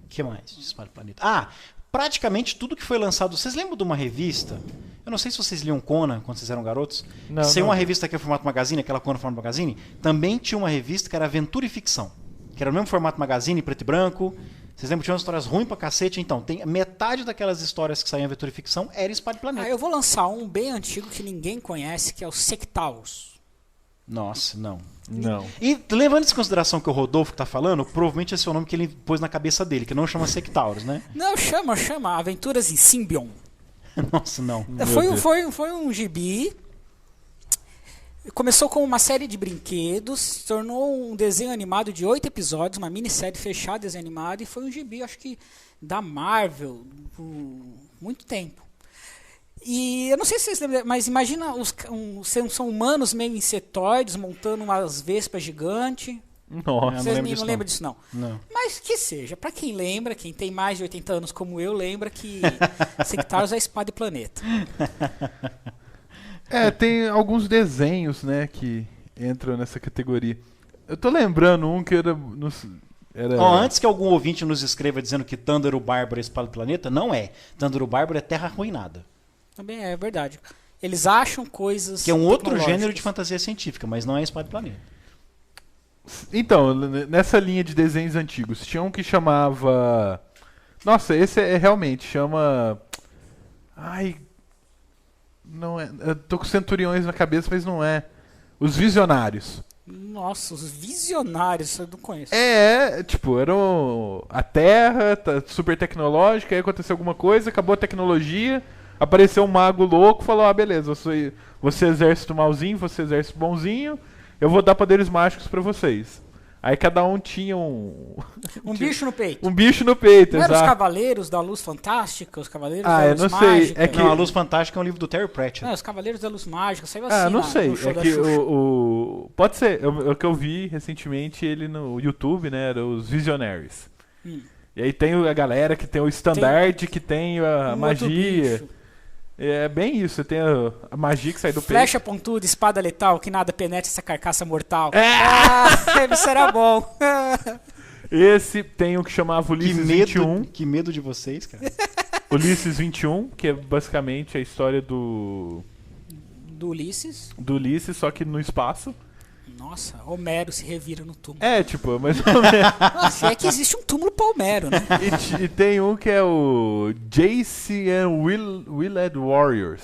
Que mais de Espada e Planeta? Praticamente tudo que foi lançado... Vocês lembram de uma revista? Eu não sei se vocês liam Conan quando vocês eram garotos. Tem uma revista que é o Formato Magazine, aquela Conan Formato Magazine. Também tinha uma revista que era Aventura e Ficção. Que era o mesmo formato Magazine, preto e branco. Vocês lembram que tinha umas histórias ruins pra cacete? Então, metade daquelas histórias que saíam em Aventura e Ficção era Espada e Planeta. Eu vou lançar um bem antigo que ninguém conhece, que é o Sectaurus. Nossa, não. E levando em consideração que o Rodolfo tá falando, provavelmente esse é o nome que ele pôs na cabeça dele, que não chama Sectaurus, né? Não, chama Aventuras em Symbion. Nossa, não. Foi um gibi. Começou com uma série de brinquedos, se tornou um desenho animado de 8 episódios, uma minissérie fechada, desenho animado, e foi um gibi, acho que, da Marvel, por muito tempo. E eu não sei se vocês lembram, mas imagina são humanos meio insetoides montando umas vespas gigantes. Nossa, vocês não lembram disso, não. Mas que seja, pra quem lembra, quem tem mais de 80 anos como eu, lembra que Sectaurus é Espada e Planeta. Tem alguns desenhos, né, que entram nessa categoria. Eu tô lembrando um que era... Antes que algum ouvinte nos escreva dizendo que Thunder o Bárbaro é Espada e Planeta, não é. Thunder o Bárbaro é Terra Arruinada. Também é verdade. Eles acham coisas... Que é um outro gênero de fantasia científica, mas não é Espada e Planeta. Então, nessa linha de desenhos antigos, tinha um que chamava... Nossa, esse realmente chama... Não é... Eu tô com Centuriões na cabeça, mas não é. Os Visionários. Nossa, os Visionários, eu não conheço. Eram... A Terra tá super tecnológica, aí aconteceu alguma coisa, acabou a tecnologia, apareceu um mago louco, falou, beleza, você exército malzinho, você exército bonzinho, eu vou dar poderes mágicos pra vocês. Aí cada um tinha um bicho no peito. Um bicho no peito, não exato. eram os Cavaleiros da Luz Fantástica, os Cavaleiros da Luz Mágica? Eu não sei. É que... Não, a Luz Fantástica é um livro do Terry Pratchett. Não, os Cavaleiros da Luz Mágica, saiu assim. Não sei. É que pode ser. O que eu vi recentemente ele no YouTube, né? Era os Visionaries. E aí tem a galera que tem o estandarte, que tem a magia. É bem isso, você tem a magia que sai do peito. Flecha pontuda, espada letal, que nada penetre essa carcaça mortal. Isso era bom. Esse tem o que chamava Ulisses 21. Que medo de vocês, cara. Ulisses 21, que é basicamente a história do Ulisses. Do Ulisses, só que no espaço. Nossa, Homero se revira no túmulo. Mais ou menos. Nossa, é que existe um túmulo pra Homero, né? E tem um que é o Jace and Willed Warriors.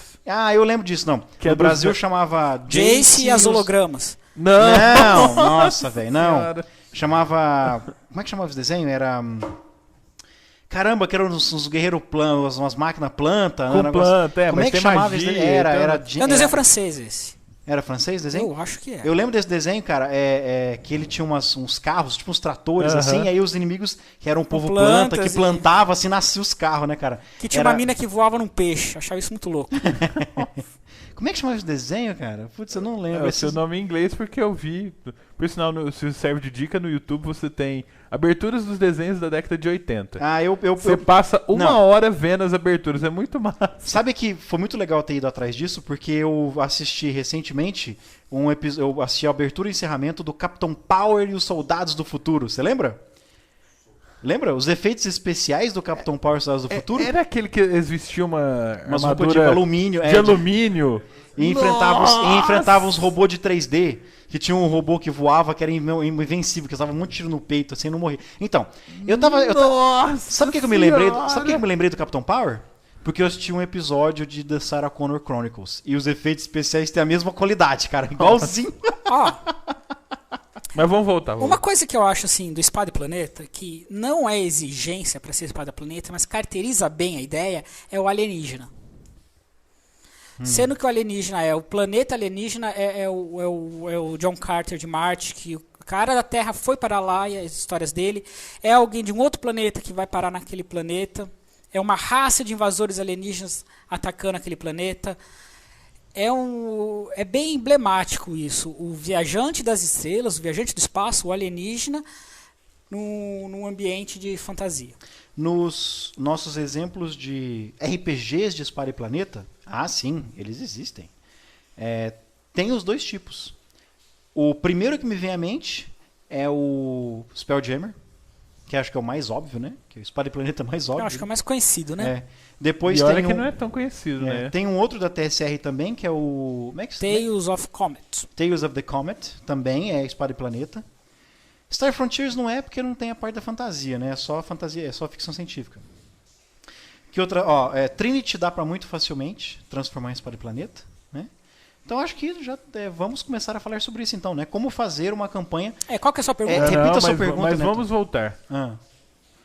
Eu lembro disso, não. Que no Brasil chamava Jace e as hologramas. Não, nossa, velho, não. Chamava... Como é que chamava esse desenho? Era... Caramba, que eram uns guerreiros planos, umas máquinas planta. Com planta, Como é que chamava esse desenho? É um desenho francês esse. Era francês o desenho? Eu acho que é. Eu lembro desse desenho, cara, que ele tinha uns carros, tipo uns tratores, assim, aí os inimigos, que eram um povo planta, que plantava, assim, nascia os carros, né, cara? Que tinha uma mina que voava num peixe, achava isso muito louco. Como é que chamava esse desenho, cara? Putz, eu não lembro. É o seu nome em inglês porque eu vi. Por sinal, se serve de dica, no YouTube você tem aberturas dos desenhos da década de 80. Você passa uma hora vendo as aberturas, é muito massa. Sabe que foi muito legal ter ido atrás disso, porque eu assisti recentemente eu assisti a abertura e encerramento do Capitão Power e os Soldados do Futuro. Você lembra? Lembra? Os efeitos especiais do Capitão Power e os Soldados do Futuro? Era aquele que eles vestiam uma armadura de alumínio. De alumínio. E enfrentava uns robôs de 3D, que tinha um robô que voava, que era invencível, que dava muito tiro no peito, assim, não morria. Então, sabe o que eu me lembrei? Sabe o que eu me lembrei do Capitão Power? Porque eu assisti um episódio de The Sarah Connor Chronicles. E os efeitos especiais têm a mesma qualidade, cara. Igualzinho. Mas vamos voltar. Uma coisa que eu acho, assim, do Espada e Planeta, que não é exigência pra ser Espada e Planeta, mas caracteriza bem a ideia, é o alienígena. Sendo que o alienígena o planeta alienígena é o John Carter de Marte, que o cara da Terra foi parar lá e as histórias dele. É alguém de um outro planeta que vai parar naquele planeta. É uma raça de invasores alienígenas atacando aquele planeta. É bem emblemático isso. O viajante das estrelas, o viajante do espaço, o alienígena, num ambiente de fantasia. Nos nossos exemplos de RPGs de Espada e Planeta, sim, eles existem. Tem os dois tipos. O primeiro que me vem à mente é o Spelljammer, que acho que é o mais óbvio, né? Que o Espada e Planeta é mais óbvio. Eu acho que é o mais conhecido, né? Depois e olha que não é tão conhecido, né? Tem um outro da TSR também, que é o... Como é que Tales of Comet. Tales of the Comet, também é Espada e Planeta. Star Frontiers não é porque não tem a parte da fantasia, né? É só fantasia, é só ficção científica. Que outra... Trinity dá pra muito facilmente transformar em Espada e Planeta, né? Então acho que já vamos começar a falar sobre isso então, né? Como fazer uma campanha... Qual que é a sua pergunta? Repita a sua pergunta, mas Neto. Vamos voltar.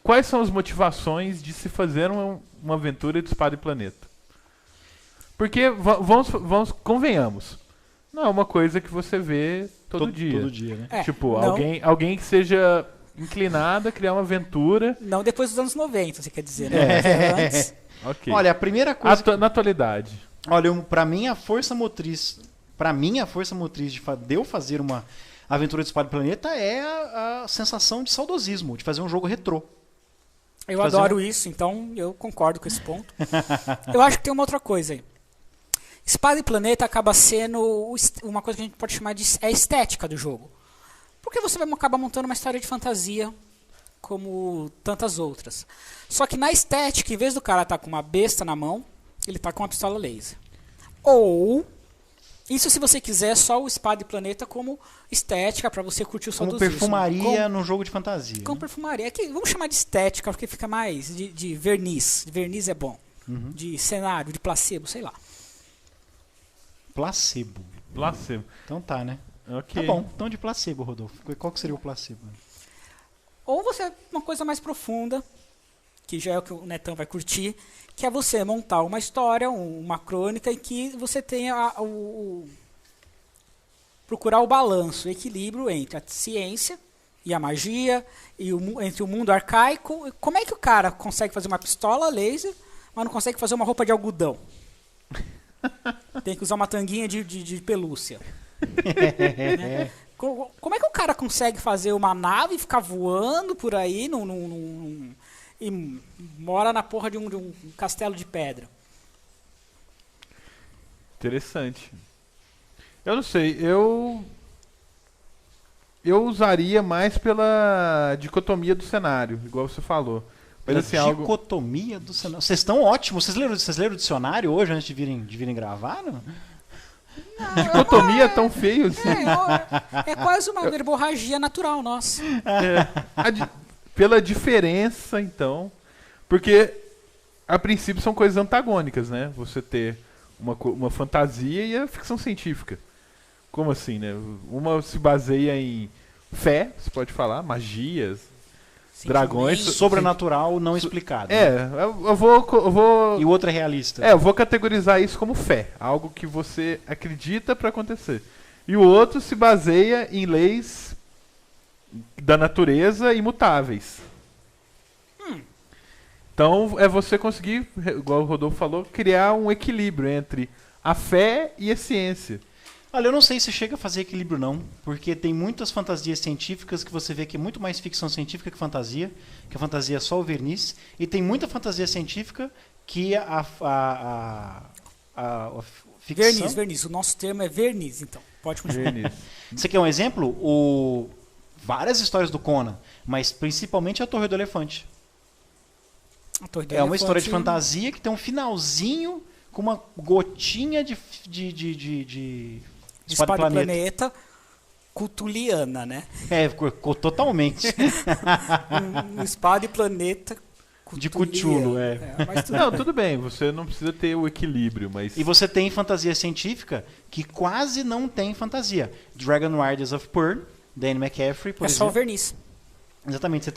Quais são as motivações de se fazer uma aventura de Espada e Planeta? Porque, convenhamos, não é uma coisa que você vê todo dia. Todo dia, né? Tipo, alguém que seja inclinado a criar uma aventura... Não depois dos anos 90, você quer dizer, né? Antes. Okay. Olha, a primeira coisa... Na atualidade... Olha, pra mim a força motriz de eu fazer uma aventura de Espada e Planeta é a sensação de saudosismo, de fazer um jogo retrô. Eu adoro isso, então eu concordo com esse ponto. Eu acho que tem uma outra coisa aí. Espada e Planeta acaba sendo uma coisa que a gente pode chamar de estética do jogo. Porque você vai acabar montando uma história de fantasia como tantas outras. Só que na estética, em vez do cara estar com uma besta na mão, ele tá com uma pistola laser. Ou, isso se você quiser, só o Espada e Planeta como estética para você curtir o saudosismo. Como perfumaria num jogo de fantasia. Como perfumaria. Vamos chamar de estética, porque fica mais de verniz. Verniz é bom. De cenário, de placebo, sei lá. Placebo. Então tá, né? Okay. Tá bom. Então de placebo, Rodolfo. Qual que seria o placebo? Ou você uma coisa mais profunda, que já é o que o Netão vai curtir, que é você montar uma história, uma crônica em que você tenha procurar o balanço, o equilíbrio entre a ciência e a magia, entre o mundo arcaico. Como é que o cara consegue fazer uma pistola laser, mas não consegue fazer uma roupa de algodão? Tem que usar uma tanguinha de pelúcia. Né? Como é que o cara consegue fazer uma nave e ficar voando por aí e mora na porra de um castelo de pedra? Interessante. Eu não sei, eu usaria mais pela dicotomia do cenário, igual você falou. Mas, assim, dicotomia do cenário. Vocês estão ótimos. Vocês leram o dicionário hoje antes de virem gravar? Não? Dicotomia é tão feio assim. É quase uma verborragia natural nossa. Pela diferença, então. Porque, a princípio, são coisas antagônicas, né? Você ter uma fantasia e a ficção científica. Como assim, né? Uma se baseia em fé, você pode falar, magias, dragões. Sobrenatural não explicado. Eu vou... E o outro é realista. Eu vou categorizar isso como fé. Algo que você acredita para acontecer. E o outro se baseia em leis da natureza imutáveis. Então, é você conseguir, igual o Rodolfo falou, criar um equilíbrio entre a fé e a ciência. Olha, eu não sei se chega a fazer equilíbrio não, porque tem muitas fantasias científicas que você vê que é muito mais ficção científica que a fantasia é só o verniz, e tem muita fantasia científica que a ficção... Verniz. O nosso termo é verniz, então. Pode continuar. Você quer um exemplo? Várias histórias do Conan, mas principalmente a Torre do Elefante. É uma história de fantasia que tem um finalzinho com uma gotinha de Espada do Planeta cutuliana, né? Totalmente. Espada e Planeta de Cthulhu, Não, tudo bem, você não precisa ter o equilíbrio, mas... E você tem fantasia científica que quase não tem fantasia. Dragon Riders of Pern, Danny McCaffrey, por exemplo. É só o verniz. Exatamente,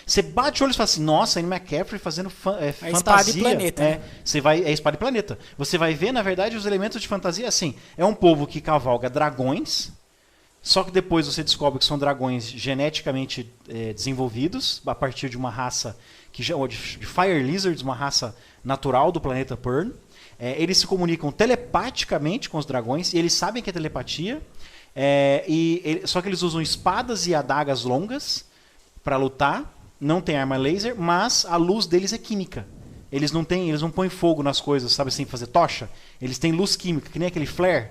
você bate o olho e fala assim, nossa, Danny McCaffrey fazendo fantasia. Espada e Planeta. Né? É Espada e Planeta. Você vai ver, na verdade, os elementos de fantasia assim. É um povo que cavalga dragões, só que depois você descobre que são dragões geneticamente desenvolvidos, a partir de uma raça de Fire Lizards, uma raça natural do planeta Pern. Eles se comunicam telepaticamente com os dragões, e eles sabem que é telepatia, só que eles usam espadas e adagas longas para lutar, não tem arma laser, mas a luz deles é química. Eles não põem fogo nas coisas, sabe assim, fazer tocha. Eles têm luz química, que nem aquele flare.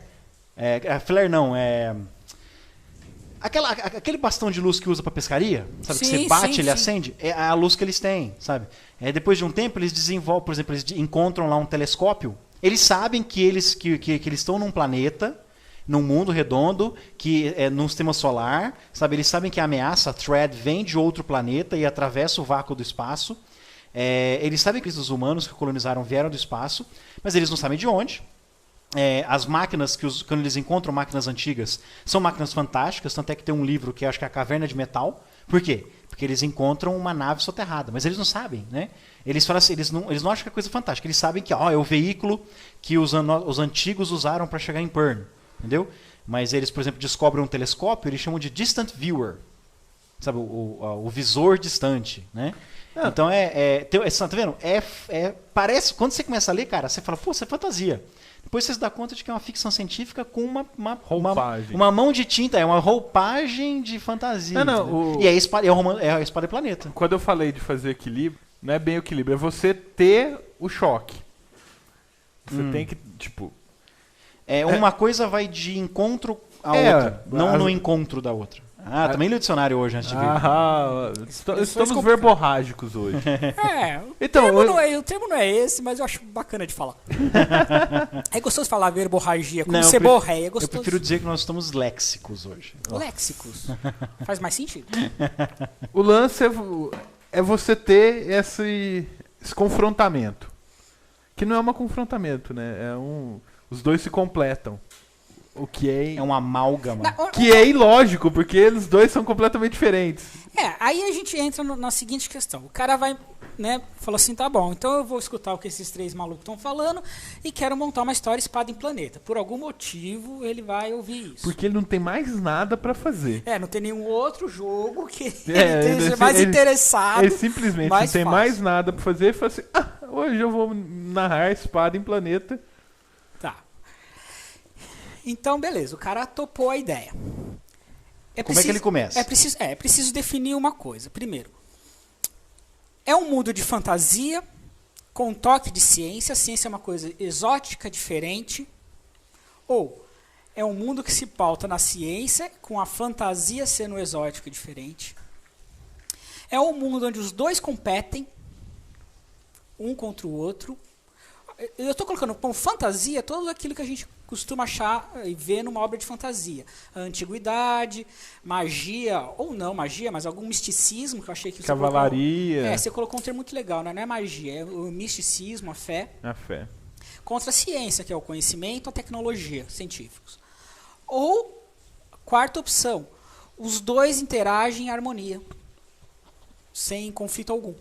Flare não, aquele bastão de luz que usa para pescaria, sabe? Sim, que você bate, ele acende, é a luz que eles têm, sabe? Depois de um tempo, eles desenvolvem, por exemplo, eles encontram lá um telescópio. Eles sabem que eles estão num planeta, num mundo redondo, que é num sistema solar, sabe? Eles sabem que a ameaça, a threat, vem de outro planeta e atravessa o vácuo do espaço. Eles sabem que os humanos que colonizaram vieram do espaço, mas eles não sabem de onde. As máquinas, quando eles encontram máquinas antigas, são máquinas fantásticas, tanto é que tem um livro que acho que é a Caverna de Metal. Por quê? Porque eles encontram uma nave soterrada, mas eles não sabem, né? Eles falam assim, eles não acham que é coisa fantástica, eles sabem que é o veículo que os antigos usaram para chegar em Pern, entendeu? Mas eles, por exemplo, descobrem um telescópio, eles chamam de Distant Viewer, sabe? O visor distante, né? Então tá vendo? Parece, quando você começa a ler, cara, você fala, pô, isso é fantasia. Depois você se dá conta de que é uma ficção científica com uma mão de tinta, é uma roupagem de fantasia. E é a Espada e Planeta. Quando eu falei de fazer equilíbrio, não é bem equilíbrio, é você ter o choque. Você tem que, tipo... Uma coisa vai de encontro à outra, não no encontro da outra. Também li o dicionário hoje antes de vir. Estamos verborrágicos hoje. Então, o termo não é esse, mas eu acho bacana de falar. É gostoso falar verborragia, como seborréia, é gostoso. Eu prefiro dizer que nós estamos léxicos hoje. Léxicos. Faz mais sentido. O lance é você ter esse confrontamento. Que não é um confrontamento, né? Os dois se completam. O que é um amálgama. Que é ilógico, porque os dois são completamente diferentes. Aí a gente entra na seguinte questão. O cara vai, né, falou assim, tá bom, então eu vou escutar o que esses três malucos estão falando e quero montar uma história Espada em Planeta. Por algum motivo, ele vai ouvir isso. Porque ele não tem mais nada pra fazer. Não tem nenhum outro jogo que ele esteja mais interessado. Ele simplesmente não tem mais nada pra fazer e fala assim, hoje eu vou narrar Espada em Planeta. Então, beleza, o cara topou a ideia. Como é que ele começa? É preciso definir uma coisa. Primeiro, é um mundo de fantasia com um toque de ciência. A ciência é uma coisa exótica, diferente. Ou é um mundo que se pauta na ciência com a fantasia sendo exótica e diferente. É um mundo onde os dois competem um contra o outro. Eu estou colocando como fantasia tudo aquilo que a gente costuma achar e ver numa obra de fantasia. A antiguidade, magia, ou não magia, mas algum misticismo que eu achei que você Cavalaria. Você colocou um termo muito legal, né? Não é magia, é o misticismo, a fé. A fé. Contra a ciência, que é o conhecimento, a tecnologia, científicos. Ou, quarta opção, os dois interagem em harmonia, sem conflito algum.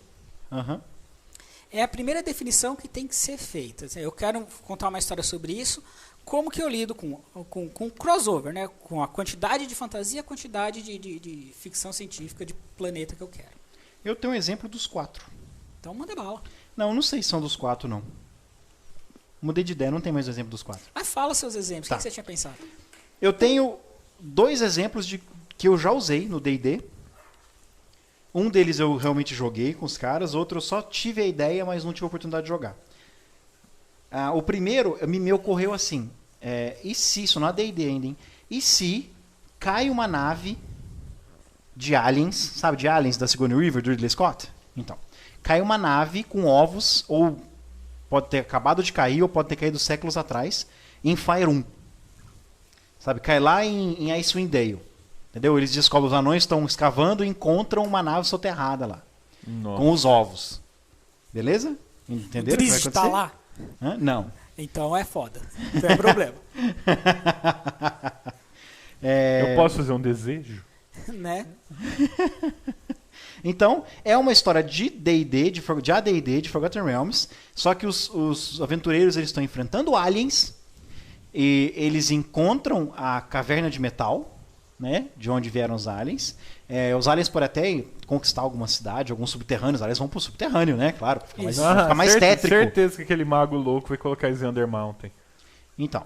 É a primeira definição que tem que ser feita. Eu quero contar uma história sobre isso. Como que eu lido com crossover, né? Com a quantidade de fantasia e a quantidade de ficção científica de planeta que eu quero. Eu tenho um exemplo dos 4. Então manda bala. Não sei se são dos 4, não. Mudei de ideia, não tem mais um exemplo dos 4. Mas fala seus exemplos, o que você tinha pensado? Eu tenho 2 exemplos que eu já usei no D&D. Um deles eu realmente joguei com os caras, outro eu só tive a ideia, mas não tive a oportunidade de jogar. O primeiro me ocorreu assim, e se, isso não é D&D ainda, hein? E se cai uma nave de aliens, sabe, de aliens da Sigourney Weaver, do Ridley Scott? Então, cai uma nave com ovos, ou pode ter acabado de cair ou pode ter caído séculos atrás, em Fire 1. Sabe, cai lá em Icewind Dale. Entendeu? Eles descobrem, os anões estão escavando e encontram uma nave soterrada lá. Nossa. Com os ovos. Beleza? Entenderam? O Drizzt tá lá? Hã? Não. Então é foda. Não tem problema. Eu posso fazer um desejo? Né? Então, é uma história de D&D, de AD&D, de Forgotten Realms, só que os aventureiros eles estão enfrentando aliens e eles encontram a caverna de metal, né, de onde vieram os aliens. Os aliens podem até conquistar alguma cidade, alguns subterrâneos, os aliens vão pro subterrâneo, né, claro, fica mais tétrico. Certeza que aquele mago louco vai colocar eles em Under Mountain. Então,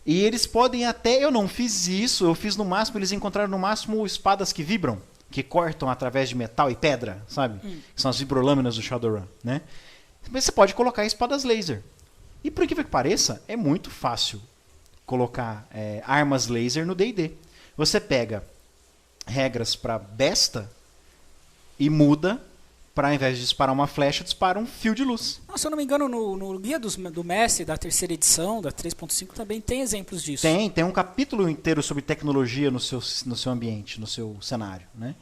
e eles podem até, eu não fiz isso, eu fiz no máximo, eles encontraram no máximo espadas que vibram, que cortam através de metal e pedra, sabe? Que são as vibrolâminas do Shadowrun, né? Mas você pode colocar espadas laser. E por incrível que pareça, é muito fácil colocar armas laser no D&D. Você pega regras para besta e muda para, ao invés de disparar uma flecha, dispara um fio de luz. Se eu não me engano, no guia do mestre da terceira edição, da 3.5, também tem exemplos disso. Tem um capítulo inteiro sobre tecnologia no seu ambiente, no seu cenário, né?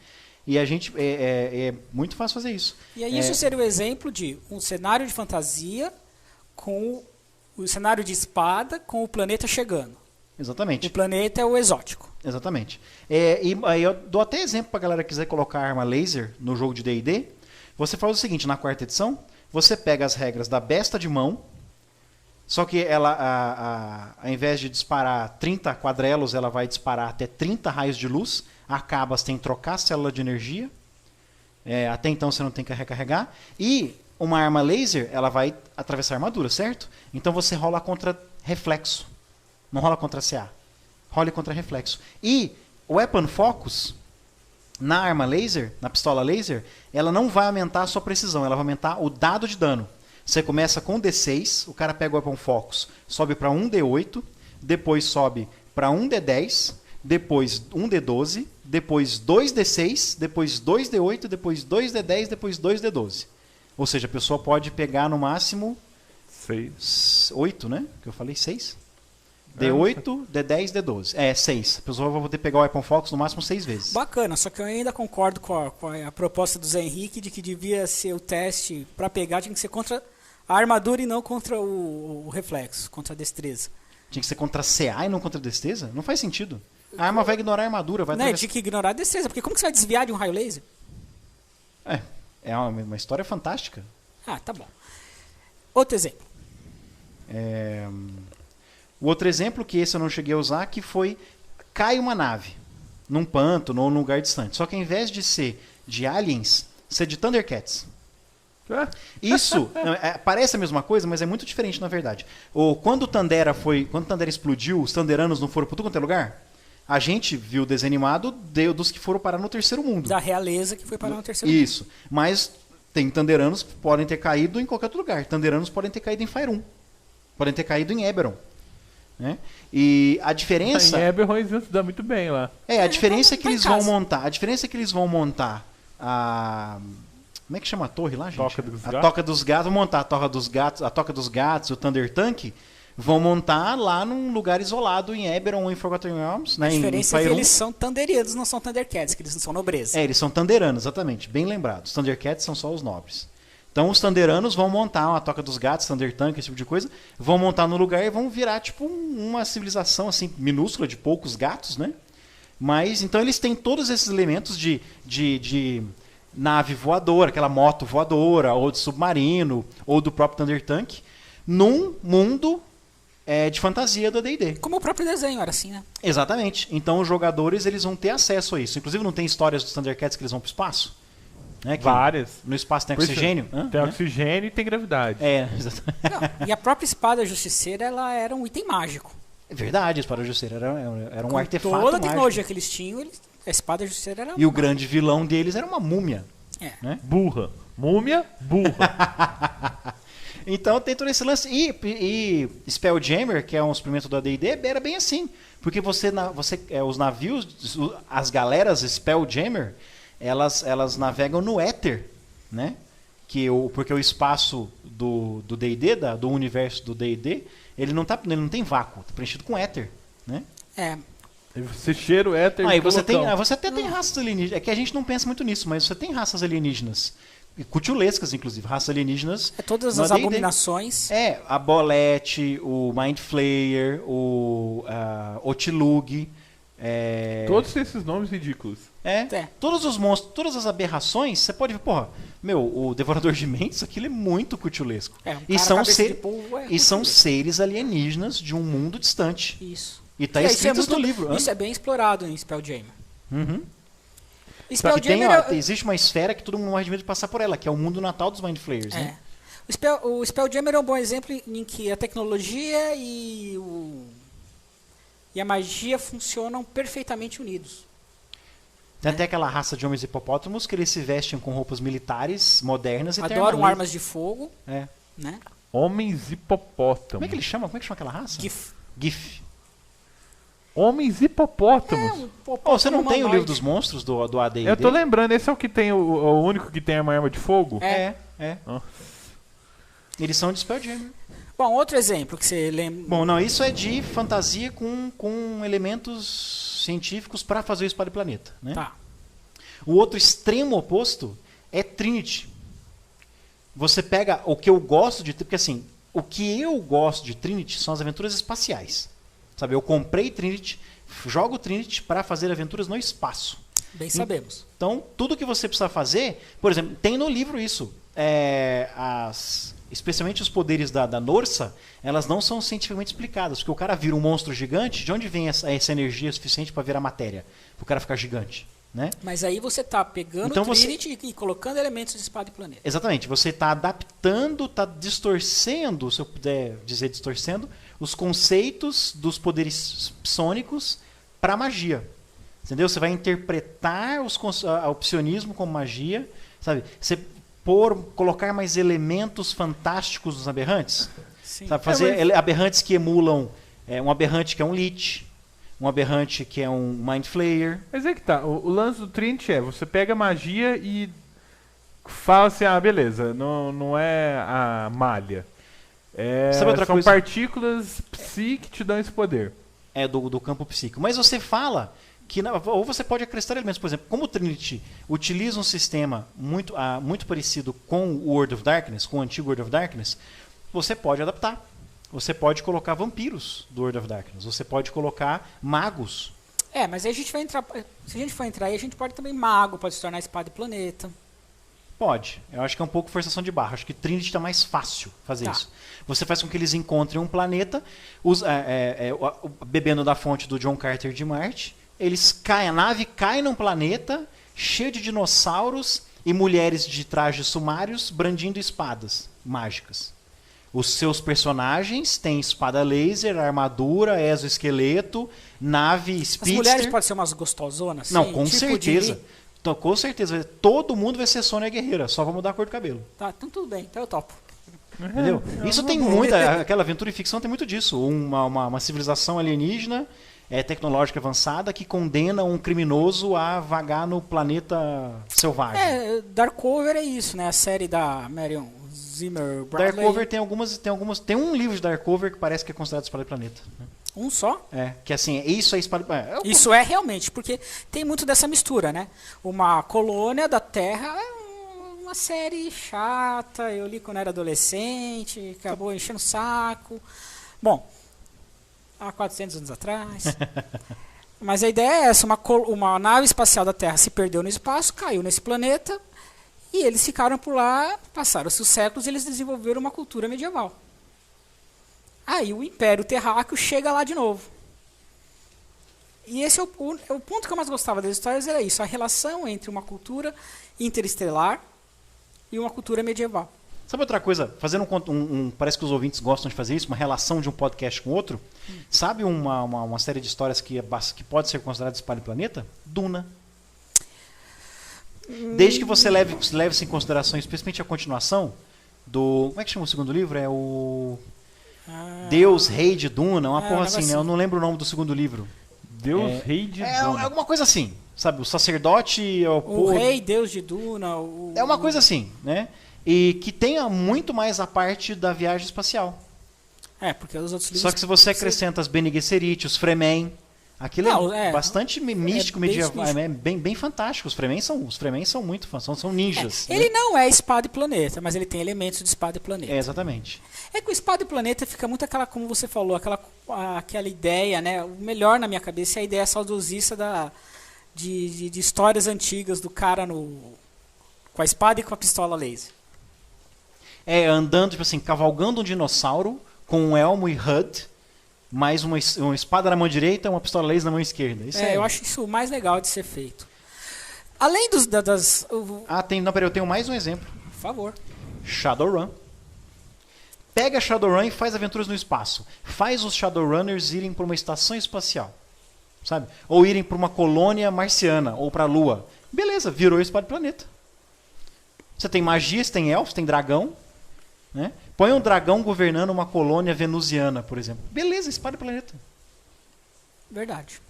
E a gente é muito fácil fazer isso. E aí isso seria o exemplo de um cenário de fantasia com o cenário de espada com o planeta chegando. Exatamente. O planeta é o exótico. Exatamente. E aí eu dou até exemplo para a galera que quiser colocar arma laser no jogo de D&D. Você faz o seguinte, na quarta edição, você pega as regras da besta de mão, só que ela, ao invés de disparar 30 quadrelos, ela vai disparar até 30 raios de luz. Acaba, você tem que trocar a célula de energia. Até então você não tem que recarregar. E uma arma laser, ela vai atravessar a armadura, certo? Então você rola contra reflexo. Não rola contra CA. Rola contra reflexo. E o Weapon Focus, na arma laser, na pistola laser, ela não vai aumentar a sua precisão, ela vai aumentar o dado de dano. Você começa com D6, o cara pega o Weapon Focus, sobe para 1D8, depois sobe para 1D10, depois 1D12, depois 2D6, depois 2D8, depois 2D10, depois 2D12. Ou seja, a pessoa pode pegar no máximo 8, né? Que eu falei 6? D8, D10, D12. 6. A pessoa vai poder pegar o Weapon Focus no máximo 6 vezes. Bacana, só que eu ainda concordo com a proposta do Zé Henrique de que devia ser o teste para pegar, tinha que ser contra a armadura e não contra o reflexo, contra a destreza. Tinha que ser contra a CA e não contra a destreza? Não faz sentido. A arma vai ignorar a armadura. Tinha que ignorar a destreza, porque como que você vai desviar de um raio laser? É uma história fantástica. Tá bom. Outro exemplo. O outro exemplo, que esse eu não cheguei a usar, que foi, cai uma nave num pântano ou num lugar distante. Só que ao invés de ser de aliens, ser de Thundercats. Isso parece a mesma coisa, mas é muito diferente na verdade. Quando o Tandera explodiu, os Tanderanos não foram para tudo quanto é lugar, a gente viu o desenho animado dos que foram parar no terceiro mundo. Da realeza que foi parar no terceiro mundo. Isso. Mas tem Tanderanos que podem ter caído em qualquer outro lugar. Tanderanos podem ter caído em Fire 1. Podem ter caído em Eberron. Né? E a diferença... Em Eberron eles vão se dar muito bem lá. A diferença é que eles vão montar... A diferença é que eles vão montar a... Como é que chama a torre lá, gente? Toca dos Gatos. Vão montar a Toca dos Gatos, o Thunder Tank. Vão montar lá num lugar isolado em Eberron ou em Forgotten Realms. Né? A diferença é que eles são Thunderianos, não são Thundercats, que eles não são nobreza. Eles são Thunderanos, exatamente. Bem lembrado. Os Thundercats são só os nobres. Então os Thunderanos vão montar uma Toca dos Gatos, Thunder Tank, esse tipo de coisa. Vão montar no lugar e vão virar tipo uma civilização assim minúscula de poucos gatos, né? Mas então eles têm todos esses elementos de nave voadora, aquela moto voadora, ou de submarino, ou do próprio Thunder Tank, num mundo de fantasia do D&D. Como o próprio desenho era assim, né? Exatamente. Então os jogadores eles vão ter acesso a isso. Inclusive não tem histórias dos Thundercats que eles vão para o espaço? Várias. No espaço tem oxigênio? Tem oxigênio e tem gravidade. Exatamente. E a própria espada justiceira, ela era um item mágico. É verdade, a espada justiceira era um artefato mágico. Toda a tecnologia que eles tinham, a espada justiceira era E o grande vilão deles era uma múmia. Né? Burra. Múmia, burra. Então tem todo esse lance. E Spelljammer, que é um suplemento do AD&D, era bem assim. Porque os navios, as galeras Spelljammer, elas navegam no éter, né? porque o espaço do D&D, do universo do D&D, ele não tem vácuo, tá preenchido com éter, né? Você cheira o éter. Aí você até tem raças alienígenas. É que a gente não pensa muito nisso, mas você tem raças alienígenas. Cutulescas, inclusive. Raças alienígenas. Todas as abominações. A Bolete, o Mind Flayer, o Otilug. Todos esses nomes ridículos. Todos os monstros, todas as aberrações, você pode ver, o Devorador de Mentes, aquilo é muito cutulesco. E são seres alienígenas de um mundo distante. Isso. E tá escrito no livro. Isso é bem explorado em Spelljammer. Existe uma esfera que todo mundo morre de medo de passar por ela, que é o mundo natal dos Mind Flayers. Né? O Spelljammer é um bom exemplo em que a tecnologia e a magia funcionam perfeitamente unidos. Tem até aquela raça de homens hipopótamos que eles se vestem com roupas militares modernas e adoram armas de fogo. Né? Homens hipopótamos. Como é que eles chamam? Como é que chama aquela raça? GIF. Homens hipopótamos. Você não tem o livro dos monstros do AD&D? Eu tô lembrando, esse é o que tem o único que tem uma arma de fogo? Eles são de Spelljammer. Bom, outro exemplo que você lembra... Bom, não, isso é de fantasia com elementos científicos para fazer o Espada e Planeta. Né? O outro extremo oposto é Trinity. Você pega o que eu gosto de... Porque assim, o que eu gosto de Trinity são as aventuras espaciais. Sabe, eu comprei Trinity, jogo Trinity para fazer aventuras no espaço. Bem sabemos. Então, tudo que você precisa fazer... Por exemplo, tem no livro isso. Especialmente os poderes da Norsa, elas não são cientificamente explicadas. Porque o cara vira um monstro gigante, de onde vem essa energia suficiente para virar matéria? Para o cara ficar gigante. Né? Mas aí você está pegando o Trinity e colocando elementos de Espada e Planeta. Exatamente. Você está adaptando, está distorcendo, se eu puder dizer distorcendo, os conceitos dos poderes psônicos para magia. Entendeu? Você vai interpretar o psionismo como magia. Sabe? Você colocar mais elementos fantásticos nos aberrantes. Sim. Sabe? Fazer aberrantes que emulam um aberrante que é um Lich. Um aberrante que é um Mind Flayer. Mas é que tá. O lance do Trinity você pega magia e fala assim, beleza, não é a malha. Sabe outra são coisa? Partículas psi que te dão esse poder. Do campo psíquico. Mas você fala que... Ou você pode acrescentar elementos. Por exemplo, como o Trinity utiliza um sistema muito parecido com o World of Darkness, com o antigo World of Darkness, você pode adaptar. Você pode colocar vampiros do World of Darkness. Você pode colocar magos. Mas aí a gente vai entrar... Se a gente for entrar aí, a gente pode também mago, pode se tornar Espada e Planeta. Pode. Eu acho que é um pouco forçação de barra. Acho que Trinity está mais fácil fazer isso. Você faz com que eles encontrem um planeta, bebendo da fonte do John Carter de Marte. A nave cai num planeta cheio de dinossauros e mulheres de trajes sumários brandindo espadas mágicas. Os seus personagens têm espada laser, armadura, exoesqueleto, nave speedster. As mulheres podem ser umas gostosonas? Não, com certeza. Então, com certeza. Todo mundo vai ser Sônia Guerreira, só vai mudar a cor do cabelo. Tá, então tudo bem, então eu topo. Entendeu? Isso tem muita... Aquela aventura e ficção tem muito disso. Uma civilização alienígena, tecnológica avançada, que condena um criminoso a vagar no planeta selvagem. Darkover é isso, né? A série da Marion Zimmer Bradley. Darkover tem um livro de Darkover que parece que é considerado Espada e Planeta. Um só? Que assim, isso é Espada e Planeta. Isso é realmente, porque tem muito dessa mistura, né? Uma colônia da Terra uma série chata, eu li quando era adolescente, acabou enchendo o saco. Bom, há 400 anos atrás. Mas a ideia é essa, uma nave espacial da Terra se perdeu no espaço, caiu nesse planeta, e eles ficaram por lá, passaram-se os séculos e eles desenvolveram uma cultura medieval. Aí o Império Terráqueo chega lá de novo. E esse é o ponto que eu mais gostava das histórias, era isso, a relação entre uma cultura interestelar e uma cultura medieval. Sabe outra coisa? Fazendo parece que os ouvintes gostam de fazer isso, uma relação de um podcast com outro. Sabe uma série de histórias que pode ser considerada Espada e Planeta? Duna. Desde que você leve-se em consideração, especialmente a continuação do... Como é que chama o segundo livro? É o... Deus, Rei de Duna, uma porra assim, né? Eu não lembro o nome do segundo livro. Deus, Rei de Duna. É alguma coisa assim, sabe? O sacerdote... O Rei, Deus de Duna... É uma coisa assim, né? e que tenha muito mais a parte da viagem espacial. Porque os outros livros... Só que se você acrescenta as Bene Gesserit, os Fremen, aquilo é bastante místico, medieval, é bem fantástico. Os Fremen são muito fãs, são ninjas. Ele não é Espada e Planeta, mas ele tem elementos de Espada e Planeta. Exatamente. É que o Espada e Planeta fica muito aquela, como você falou, aquela ideia, né? O melhor na minha cabeça é a ideia saudosista de histórias antigas do cara com a espada e com a pistola laser. Andando, tipo assim, cavalgando um dinossauro com um elmo e HUD, mais uma espada na mão direita e uma pistola laser na mão esquerda. Eu acho isso o mais legal de ser feito. Além das... eu tenho mais um exemplo. Por favor. Shadowrun. Pega Shadowrun e faz aventuras no espaço. Faz os Shadowrunners irem para uma estação espacial. Sabe? Ou irem para uma colônia marciana, ou para a Lua. Beleza, virou Espada e Planeta. Você tem magia, você tem elfos, tem dragão. Né? Põe um dragão governando uma colônia venusiana, por exemplo. Beleza, Espada e Planeta. Verdade.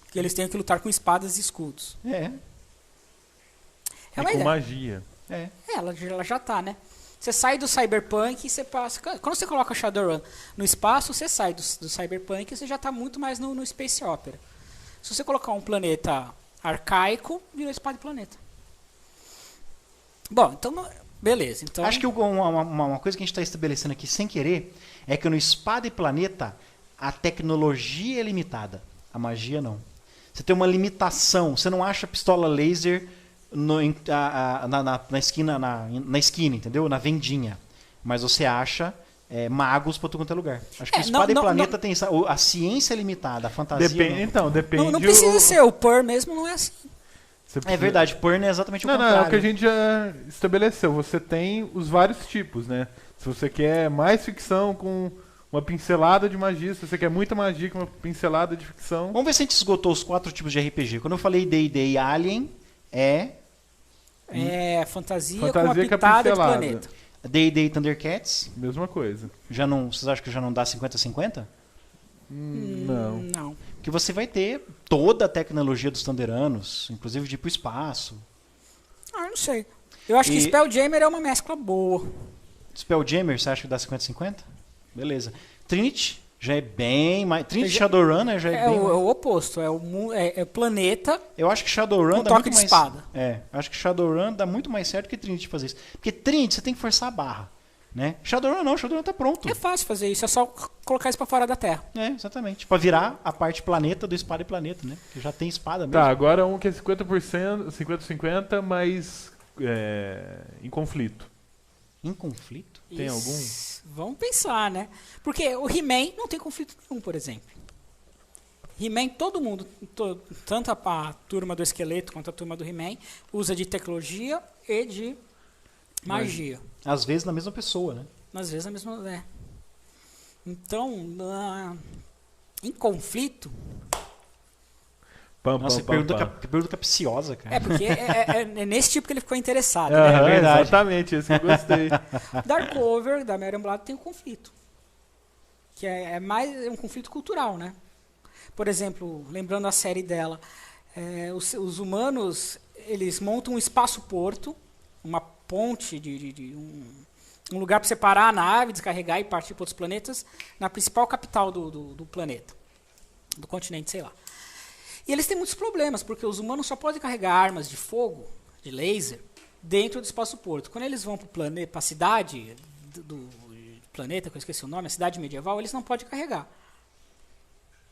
Porque eles têm que lutar com espadas e escudos. Com magia. Ela já tá, né? Você sai do Cyberpunk e você passa... Quando você coloca Shadowrun no espaço, você sai do Cyberpunk e você já tá muito mais no Space Opera. Se você colocar um planeta arcaico, virou Espada e Planeta. Bom, então... Beleza, então... Acho que uma coisa que a gente está estabelecendo aqui sem querer é que no Espada e Planeta a tecnologia é limitada, a magia não. Você tem uma limitação, você não acha pistola laser na esquina, entendeu? Na vendinha. Mas você acha magos para todo quanto é lugar. Acho que o Espada e Planeta tem a ciência é limitada, a fantasia depende. Não precisa ser, o Pur mesmo não é assim. É verdade, Purn é exatamente o contrário. Não, é o que a gente já estabeleceu. Você tem os vários tipos, né? Se você quer mais ficção com uma pincelada de magia, se você quer muita magia com uma pincelada de ficção... Vamos ver se a gente esgotou os 4 tipos de RPG. Quando eu falei D&D e Alien, fantasia com uma pitada de planeta. D&D e Thundercats? Mesma coisa. Vocês acham que já não dá 50-50? Não. Que você vai ter toda a tecnologia dos Thunderanos, inclusive de ir pro espaço. Não sei. Eu acho que Spelljammer é uma mescla boa. Spelljammer, você acha que dá 50-50? Beleza. Trinity já é bem mais... Trinity Shadowrun já é bem... É o oposto, é planeta. Eu acho que Shadowrun dá toque muito de mais... espada. Acho que Shadowrun dá muito mais certo que Trinity fazer isso. Porque Trinity você tem que forçar a barra. Né? Shadowrun não, Shadowrun tá pronto. É fácil fazer isso, é só colocar isso pra fora da Terra. Exatamente. Pra virar a parte planeta do Espada e Planeta, né? Que já tem espada mesmo. Tá, agora um que é 50%, mas em conflito. Em conflito? Tem algum? Vamos pensar, né? Porque o He-Man não tem conflito nenhum, por exemplo. He-Man, todo mundo, tanto a turma do esqueleto quanto a turma do He-Man, usa de tecnologia e de magia. Às vezes na mesma pessoa, né? Às vezes na mesma... Então, em conflito... Nossa, que pergunta capciosa, cara. Porque é nesse tipo que ele ficou interessado. Né? É verdade. Exatamente, esse que eu gostei. Darkover, da Mary Blado, tem um conflito. Que é mais um conflito cultural, né? Por exemplo, lembrando a série dela, os humanos, eles montam um espaço-porto, uma ponte um lugar para separar a nave, descarregar e partir para outros planetas, na principal capital do planeta, do continente, sei lá. E eles têm muitos problemas, porque os humanos só podem carregar armas de fogo, de laser, dentro do espaço-porto. Quando eles vão para a cidade do planeta, que eu esqueci o nome, a cidade medieval, eles não podem carregar.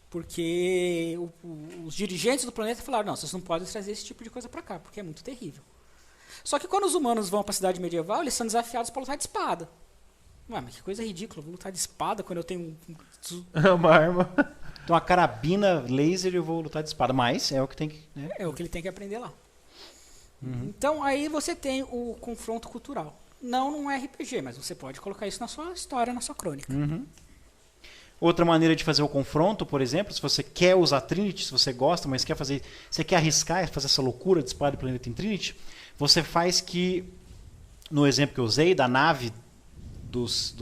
Porque os dirigentes do planeta falaram, não, vocês não podem trazer esse tipo de coisa para cá, porque é muito terrível. Só que quando os humanos vão para a cidade medieval, eles são desafiados para lutar de espada. Ué, mas que coisa ridícula, eu vou lutar de espada quando eu tenho uma arma. Então, uma carabina laser eu vou lutar de espada, mas é o que tem que... Né? É o que ele tem que aprender lá. Então, aí você tem o confronto cultural. Não num RPG, mas você pode colocar isso na sua história, na sua crônica. Outra maneira de fazer o confronto, por exemplo, se você quer usar Trinity, se você gosta, mas você quer arriscar, fazer essa loucura de espada e planeta em Trinity, você faz que, no exemplo que eu usei, da nave dos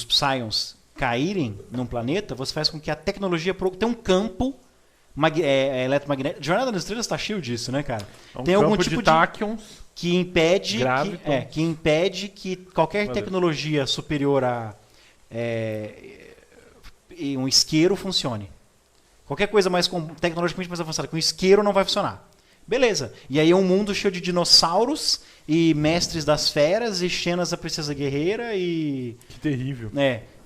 Psions caírem num planeta, você faz com que a tecnologia tenha um campo eletromagnético. Jornada nas Estrelas está cheio disso, né, cara? Tem algum tipo de tachyons. que impede que qualquer tecnologia superior a um isqueiro funcione. Qualquer coisa mais tecnologicamente mais avançada que um isqueiro não vai funcionar. Beleza. E aí é um mundo cheio de dinossauros e mestres das feras e Xenas a princesa guerreira e... Que terrível.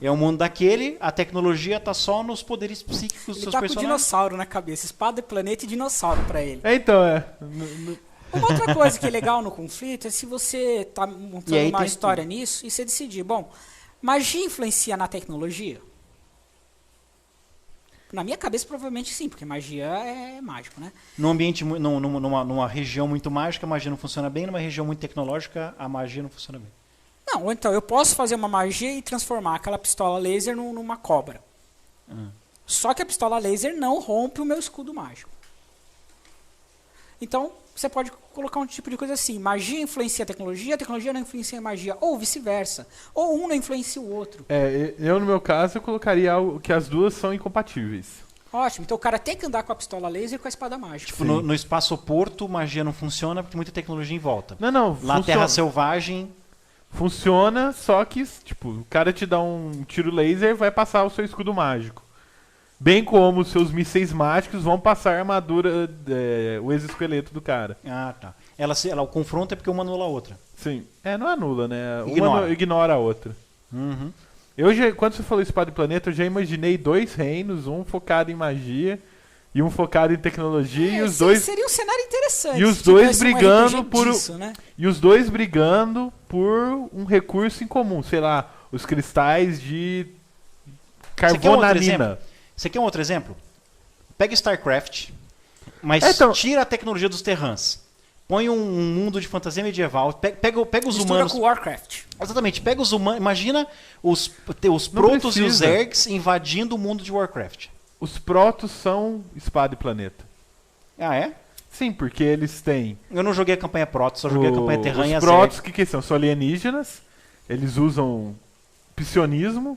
É um mundo daquele, a tecnologia tá só nos poderes psíquicos dos seus personagens. Ele tá com dinossauro na cabeça, espada, planeta e dinossauro pra ele. Então, Uma outra coisa que é legal no conflito é se você tá montando uma história nisso e você decidir, bom, magia influencia na tecnologia? Na minha cabeça, provavelmente sim, porque magia é mágico, né? Num ambiente, numa região muito mágica, a magia não funciona bem. Numa região muito tecnológica, a magia não funciona bem. Não, ou então eu posso fazer uma magia e transformar aquela pistola laser numa cobra. Só que a pistola laser não rompe o meu escudo mágico. Então, você pode colocar um tipo de coisa assim. Magia influencia a tecnologia não influencia a magia. Ou vice-versa. Ou um não influencia o outro. Eu, no meu caso, eu colocaria que as duas são incompatíveis. Ótimo. Então o cara tem que andar com a pistola laser e com a espada mágica. Tipo, no espaço-porto, magia não funciona porque tem muita tecnologia em volta. Não. Na Terra Selvagem... Funciona, só que, tipo, o cara te dá um tiro laser, vai passar o seu escudo mágico. Bem como os seus mísseis mágicos vão passar a armadura, o exoesqueleto do cara. Ah, tá. O confronto é porque uma anula a outra. Sim. Não anula, né? Ignora. Uma ignora a outra. Uhum. Quando você falou espada e planeta, eu já imaginei 2 reinos, um focado em magia e um focado em tecnologia, e os dois... Seria um cenário interessante. E os dois brigando E os dois brigando por um recurso em comum, sei lá, os cristais de carbonamina. Você quer um outro exemplo? Pega StarCraft, mas tira a tecnologia dos Terrans. Põe um mundo de fantasia medieval, pega os humanos... com Warcraft. Exatamente, pega os humanos... Imagina os Protoss e os Zergs invadindo o mundo de Warcraft. Os Protoss são espada e planeta. Ah, é? Sim, porque eles têm... Eu não joguei a campanha Protoss, só joguei a campanha Terran e a Os Protoss, o que são? São alienígenas, eles usam psionismo,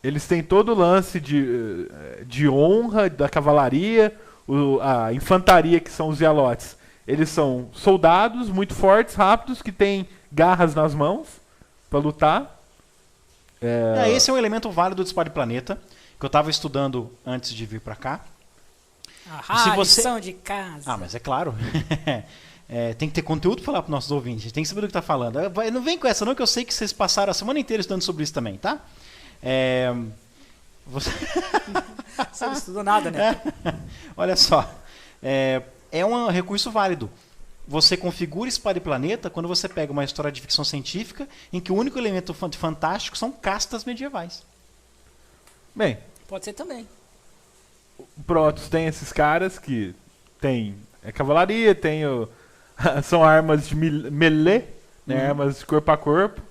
eles têm todo o lance de honra da cavalaria, a infantaria, que são os Zealotes. Eles são soldados muito fortes, rápidos, que têm garras nas mãos para lutar. Esse é um elemento válido de espada e planeta, que eu estava estudando antes de vir para cá. Lição de casa. Mas é claro. Tem que ter conteúdo para falar para os nossos ouvintes. Tem que saber do que está falando. Não vem com essa não, que eu sei que vocês passaram a semana inteira estudando sobre isso também, tá? Você não estudou nada, né? Olha só. É um recurso válido. Você configura espada e planeta quando você pega uma história de ficção científica em que o único elemento fantástico são castas medievais. Bem... Pode ser também. O Protoss tem esses caras que tem cavalaria, são armas de melee, né, armas de corpo a corpo.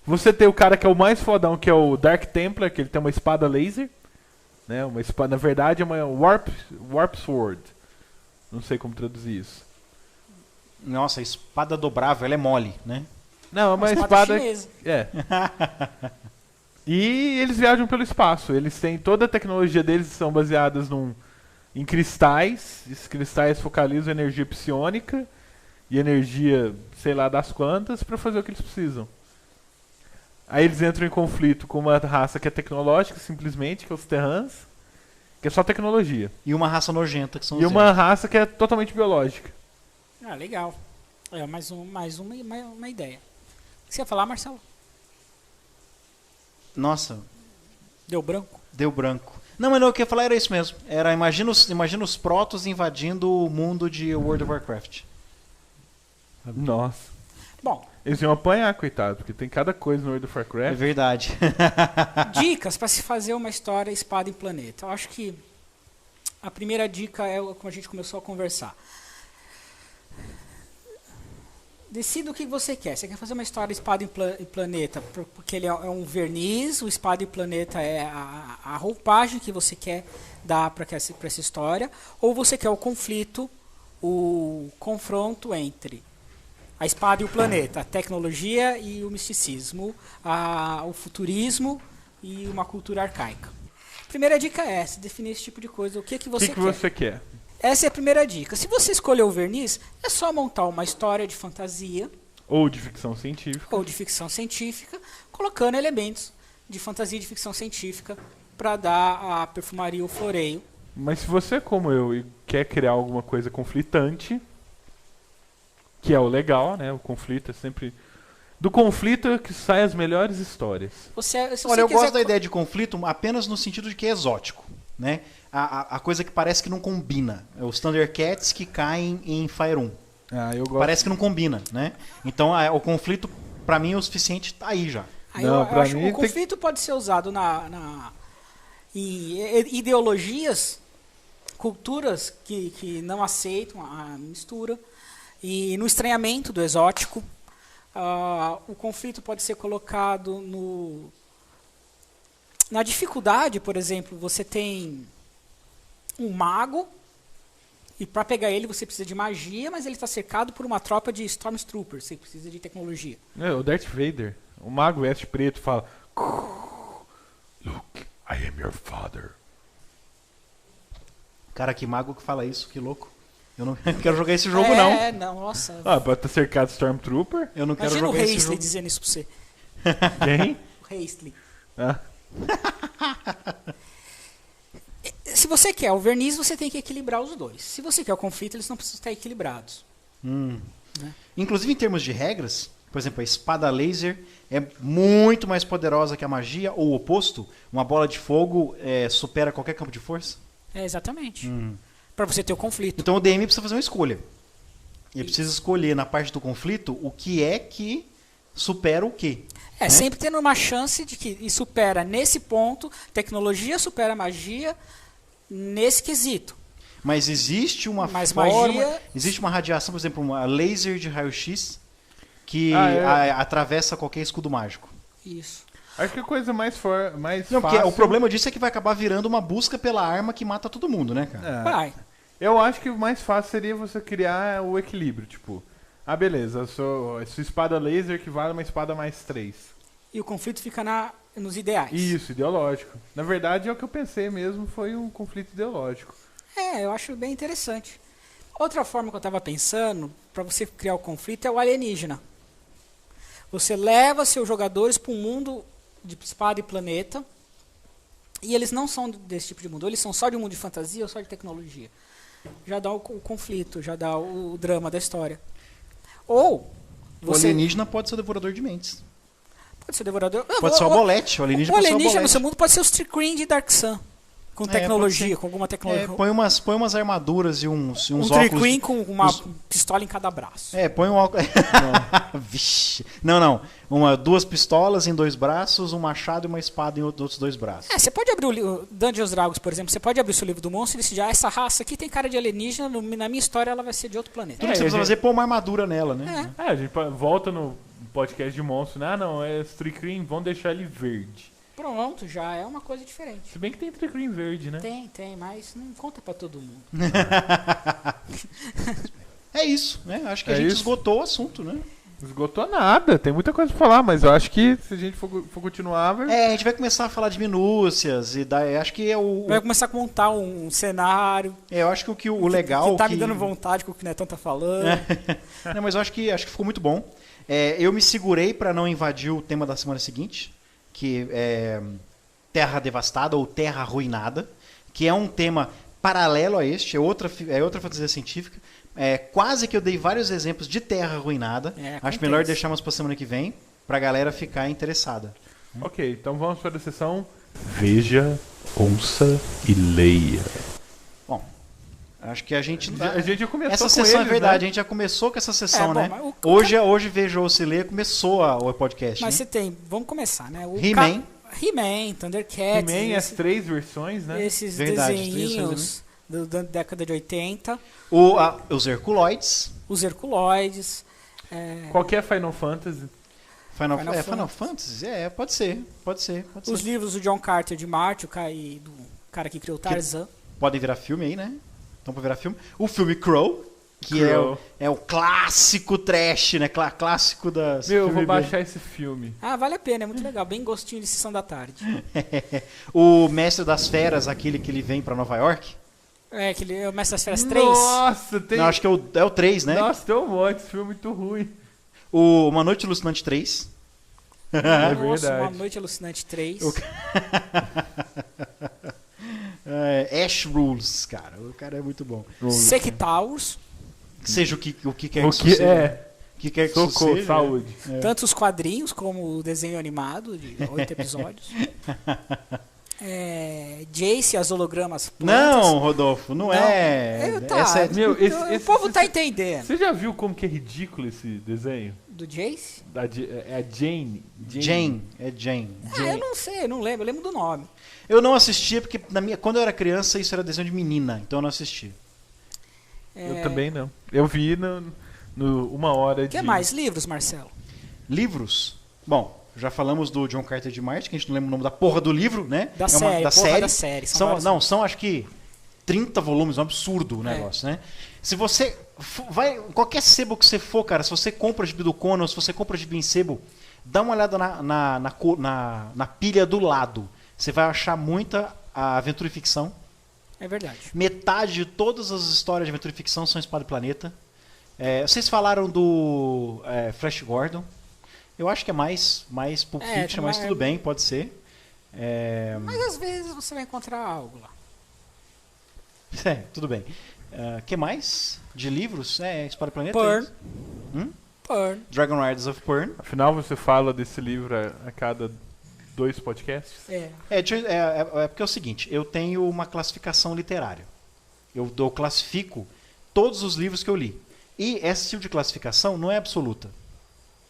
Você tem o cara que é o mais fodão, que é o Dark Templar, que ele tem uma espada laser, né, uma espada, na verdade é uma Warp Sword. Não sei como traduzir isso. Nossa, a espada dobrável, ela é mole, né? Não, é uma espada chinesa. E eles viajam pelo espaço. Eles têm toda a tecnologia deles, são baseadas em cristais. Esses cristais focalizam energia psionica e energia, sei lá, das quantas, para fazer o que eles precisam. Aí eles entram em conflito com uma raça que é tecnológica, simplesmente, que é os Terrans, que é só tecnologia. E uma raça nojenta, que são os E uma raça que é totalmente biológica. Legal. Mais uma ideia. O que você ia falar, Marcelo? Nossa. Deu branco? Deu branco. Não, mas não, o que eu ia falar era isso mesmo. Imagina os Protoss invadindo o mundo de World of Warcraft. Nossa. Bom. Eles iam apanhar, coitado, porque tem cada coisa no World of Warcraft. É verdade. Dicas para se fazer uma história espada em planeta. Eu acho que a primeira dica é como a gente começou a conversar. Decida o que você quer. Você quer fazer uma história espada em planeta porque ele é um verniz, o espada em planeta é a roupagem que você quer dar para essa história, ou você quer o conflito, o confronto entre a espada e o planeta, a tecnologia e o misticismo, o futurismo e uma cultura arcaica. Primeira dica é essa, definir esse tipo de coisa. O que você quer? O que você quer? Essa é a primeira dica. Se você escolher o verniz, é só montar uma história de fantasia. Ou de ficção científica. Colocando elementos de fantasia e de ficção científica para dar a perfumaria o floreio. Mas se você, como eu, e quer criar alguma coisa conflitante, que é o legal, né? O conflito é sempre... Do conflito é que saem as melhores histórias. Olha, eu gosto da ideia de conflito apenas no sentido de que é exótico, né? A coisa que parece que não combina. É os Thundercats que caem em Fire 1. Eu gosto. Parece que não combina, né? Então o conflito, pra mim, é o suficiente, tá aí já. Eu acho que o conflito pode ser usado em ideologias, culturas que não aceitam a mistura, e no estranhamento do exótico. O conflito pode ser colocado na dificuldade. Por exemplo, você tem um mago e para pegar ele você precisa de magia, mas ele está cercado por uma tropa de Stormtroopers, você precisa de tecnologia. O Darth Vader, o mago veste preto, fala: Luke, I am your father. Cara, que mago que fala isso, que louco. Eu não quero jogar esse jogo, não. Nossa. Pode estar cercado de Stormtrooper. Eu não quero jogar esse jogo. Imagina o Hastley dizendo isso pra você. Quem? O Hastley. Se você quer o verniz, você tem que equilibrar os dois. Se você quer o conflito, eles não precisam estar equilibrados. Né? Inclusive, em termos de regras, por exemplo, a espada laser é muito mais poderosa que a magia, ou o oposto. Uma bola de fogo supera qualquer campo de força. Exatamente. Para você ter o conflito. Então o DM precisa fazer uma escolha. Ele precisa escolher na parte do conflito o que é que supera o quê. Né? Sempre tendo uma chance de que supera nesse ponto, tecnologia supera magia nesse quesito. Mas existe uma existe uma radiação, por exemplo, uma laser de raio-x que atravessa qualquer escudo mágico. Isso. Acho que a coisa mais fácil... Porque o problema disso é que vai acabar virando uma busca pela arma que mata todo mundo, né, cara? Vai. Eu acho que o mais fácil seria você criar o equilíbrio, tipo... beleza, a sua espada laser equivale a uma espada mais 3. E o conflito fica nos ideais. Isso, ideológico. Na verdade, é o que eu pensei mesmo, foi um conflito ideológico. Eu acho bem interessante. Outra forma que eu estava pensando, para você criar o conflito, é o alienígena. Você leva seus jogadores para um mundo de espada e planeta, e eles não são desse tipo de mundo, eles são só de um mundo de fantasia ou só de tecnologia. Já dá o conflito, já dá o drama da história. Ou o alienígena pode ser o devorador de mentes. Pode ser o devorador. Pode ser o bolete. O alienígena no seu mundo pode ser os Tricreen de Dark Sun. Com tecnologia, com alguma tecnologia. Põe umas armaduras e uns óculos. Um Tricreen com uma pistola em cada braço. Põe um óculos. Vixe. Não. Duas pistolas em 2 braços, um machado e uma espada em outros 2 braços. Você pode abrir o Dungeons Dragons, por exemplo. Você pode abrir o seu livro do monstro e decidir: essa raça aqui tem cara de alienígena, na minha história ela vai ser de outro planeta. Tudo que você precisa fazer é pôr uma armadura nela, né? A gente volta no podcast de monstro, né? É Tricreen, vão deixar ele verde. Pronto, já é uma coisa diferente. Se bem que tem Tricreen verde, né? Tem, mas não conta pra todo mundo. É isso, né? Acho que a gente esgotou o assunto, né? Esgotou nada, tem muita coisa pra falar, mas eu acho que se a gente for continuar... a gente vai começar a falar de minúcias e acho que vai começar a montar um cenário. Eu acho que o legal... Que tá me dando vontade com o que o Netão tá falando. Não, mas eu acho que ficou muito bom. Eu me segurei pra não invadir o tema da semana seguinte, que é Terra Devastada ou Terra Arruinada, que é um tema paralelo a este, é outra fantasia científica. Quase que eu dei vários exemplos de Terra Arruinada. Acho melhor deixarmos para semana que vem, para a galera ficar interessada. Ok, então vamos para a sessão Veja, Ouça e Leia. Bom, acho que a gente já começou essa com sessão eles, é verdade, né? A gente já começou com essa sessão, né? Hoje Veja, Ouça e Leia começou o podcast. Mas né? você tem, vamos começar, né? He-Man, Thundercats. He-Man, as 3 versões, né? Esses desenhinhos da década de 80. Os Herculoides. Os Herculoides. Qualquer Final Fantasy. Final Fantasy? Pode ser. Os livros do John Carter de Marte, do cara que criou Tarzan. Podem virar filme aí, né? Então pode virar filme. O filme Crow, que é o clássico trash, né? Clássico das... eu vou baixar esse filme. Vale a pena, é muito legal. Bem gostinho de sessão da tarde. O Mestre das Feras, aquele que ele vem pra Nova York. É, aquele o Mestre das Férias 3. Nossa, tem... Não, acho que é o 3, né? Nossa, tem um monte, esse filme é muito ruim. O Uma Noite Alucinante 3. É Nossa, verdade. Uma Noite Alucinante 3. Ash Rules, cara. O cara é muito bom. Sectowers. Seja o que quer que O isso que seja. é? Que quer que Socorro, isso seja. saúde. Tanto os quadrinhos como o desenho animado de 8 episódios. Jace, as hologramas plantas. Não, Rodolfo, não é. Tá, Essa é... Meu, o povo tá entendendo. Você já viu como que é ridículo esse desenho? Do Jace? É a Jane. Jane. É Jane. Eu não sei, não lembro. Eu lembro do nome. Eu não assistia porque quando eu era criança isso era desenho de menina, então eu não assisti. Eu também não. Eu vi no 1 hora de... O que mais? Livros, Marcelo? Livros? Bom, já falamos do John Carter de Marte, que a gente não lembra o nome da porra do livro, né? Da série. São acho que 30 volumes, um absurdo o negócio, né? Se você vai, qualquer sebo que você for, cara, se você compra gibi do Conan, se você compra gibi em sebo, dá uma olhada na pilha do lado. Você vai achar muita aventura e ficção. É verdade. Metade de todas as histórias de aventura e ficção são Espada e Planeta. Vocês falaram do Flash Gordon. Eu acho que é mais Pulp Fiction, mas tudo bem, pode ser. Mas às vezes você vai encontrar algo lá. Tudo bem. Que mais? De livros? Espada e Planeta? Pern. Dragon Riders of Pern. Afinal, você fala desse livro a cada 2 podcasts? É porque é o seguinte, eu tenho uma classificação literária. Eu classifico todos os livros que eu li. E esse tipo de classificação não é absoluta.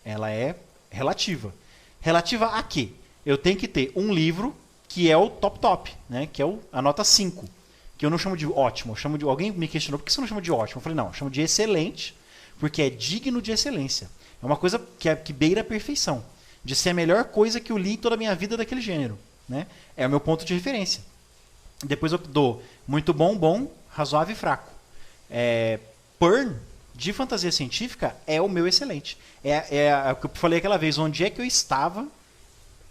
Ela é relativa. Relativa a quê? Eu tenho que ter um livro que é o top, né? Que é a nota 5. Que eu não chamo de ótimo. Eu chamo de... Alguém me questionou, por que você não chama de ótimo? Eu falei, não, eu chamo de excelente, porque é digno de excelência. É uma coisa que beira a perfeição. De ser a melhor coisa que eu li em toda a minha vida daquele gênero. Né? É o meu ponto de referência. Depois eu dou muito bom, razoável e fraco. Pern, de fantasia científica, é o meu excelente. É o que eu falei aquela vez, onde é que eu estava,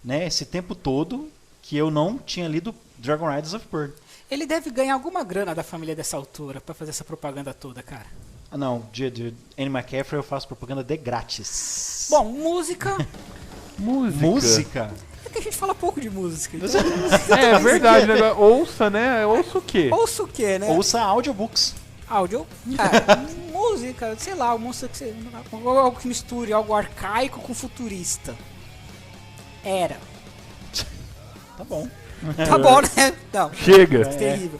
né, esse tempo todo que eu não tinha lido Dragon Riders of Pern. Ele deve ganhar alguma grana da família dessa altura pra fazer essa propaganda toda, cara. Não, de Anne McCaffrey eu faço propaganda de grátis. Bom, música. Música? É que a gente fala pouco de música. Então é verdade, né? Ouça, né? Ouça o quê? Ouça o quê, né? Ouça audiobooks. Música, sei lá, música que você... Algo que misture algo arcaico com futurista. Era. Tá bom. Tá bom, né? Não. Chega. Terrível.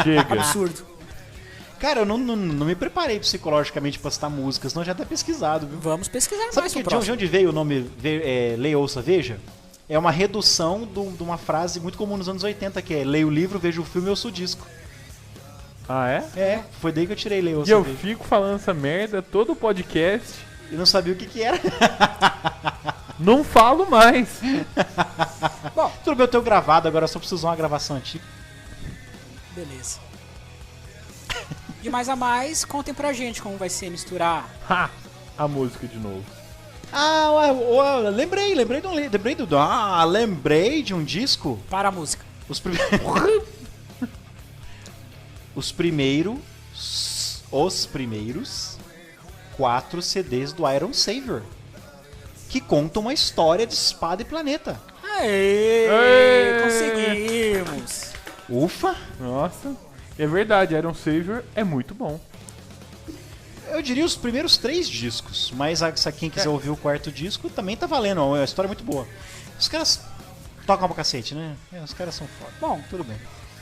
Chega. Absurdo. Cara, eu não me preparei psicologicamente pra citar músicas, senão eu já até pesquisado, viu? Vamos pesquisar Sabe mais pro de próximo. onde veio o nome Leia, Ouça, Veja? É uma redução de uma frase muito comum nos anos 80, que é leia o livro, veja o filme, ouça o disco. Ah, é? Foi daí que eu tirei Leia, Ouça, E eu Veja. fico falando essa merda todo o podcast. E não sabia o que era. Não falo mais. Bom, tudo bem, eu tenho gravado, agora eu só preciso usar uma gravação antiga. Beleza. De mais a mais, contem pra gente como vai ser misturar. A música de novo. Lembrei de um disco. Para a música. Os primeiros 4 CDs do Iron Savior, que contam uma história de Espada e Planeta. Aê! Conseguimos! Ufa! Nossa, é verdade, Iron Savior é muito bom. Eu diria os primeiros 3 discos, mas se quem quiser ouvir o 4º disco também tá valendo, é uma história muito boa. Os caras tocam pra cacete, né? Os caras são foda. Bom, tudo bem.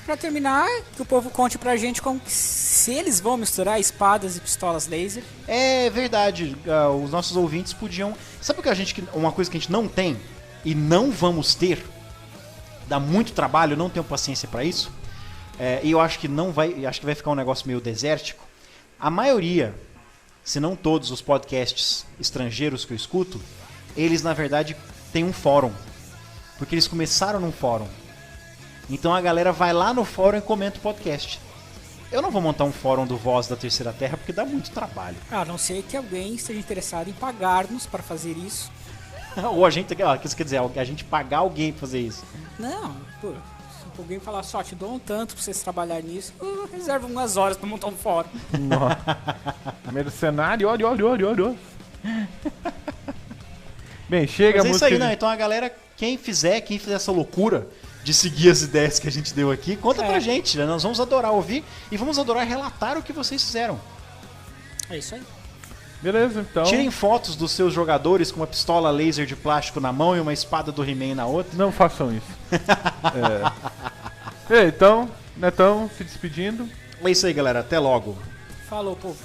Pra terminar, que o povo conte pra gente como se eles vão misturar espadas e pistolas laser. É verdade, os nossos ouvintes podiam... Sabe o que uma coisa que a gente não tem e não vamos ter? Dá muito trabalho, não tenho paciência pra isso. E eu acho que acho que vai ficar um negócio meio desértico. A maioria, se não todos os podcasts estrangeiros que eu escuto, eles na verdade têm um fórum. Porque eles começaram num fórum. Então a galera vai lá no fórum e comenta o podcast. Eu não vou montar um fórum do Voz da Terceira Terra porque dá muito trabalho. A não ser que alguém esteja interessado em pagar-nos para fazer isso. Ou a gente, quer dizer, a gente pagar alguém pra fazer isso. Não, pô, Alguém falar só, te dou um tanto pra vocês trabalharem nisso. Reserva umas horas pra montar um fórum. Mercenário, olha. Bem, chega a música. Mas é isso aí, não. Então a galera, quem fizer essa loucura de seguir as ideias que a gente deu aqui, conta pra gente, né? Nós vamos adorar ouvir e vamos adorar relatar o que vocês fizeram. É isso aí. Beleza, então. Tirem fotos dos seus jogadores com uma pistola laser de plástico na mão e uma espada do He-Man na outra. Não façam isso. Então, Netão se despedindo. É isso aí, galera. Até logo. Falou, povo.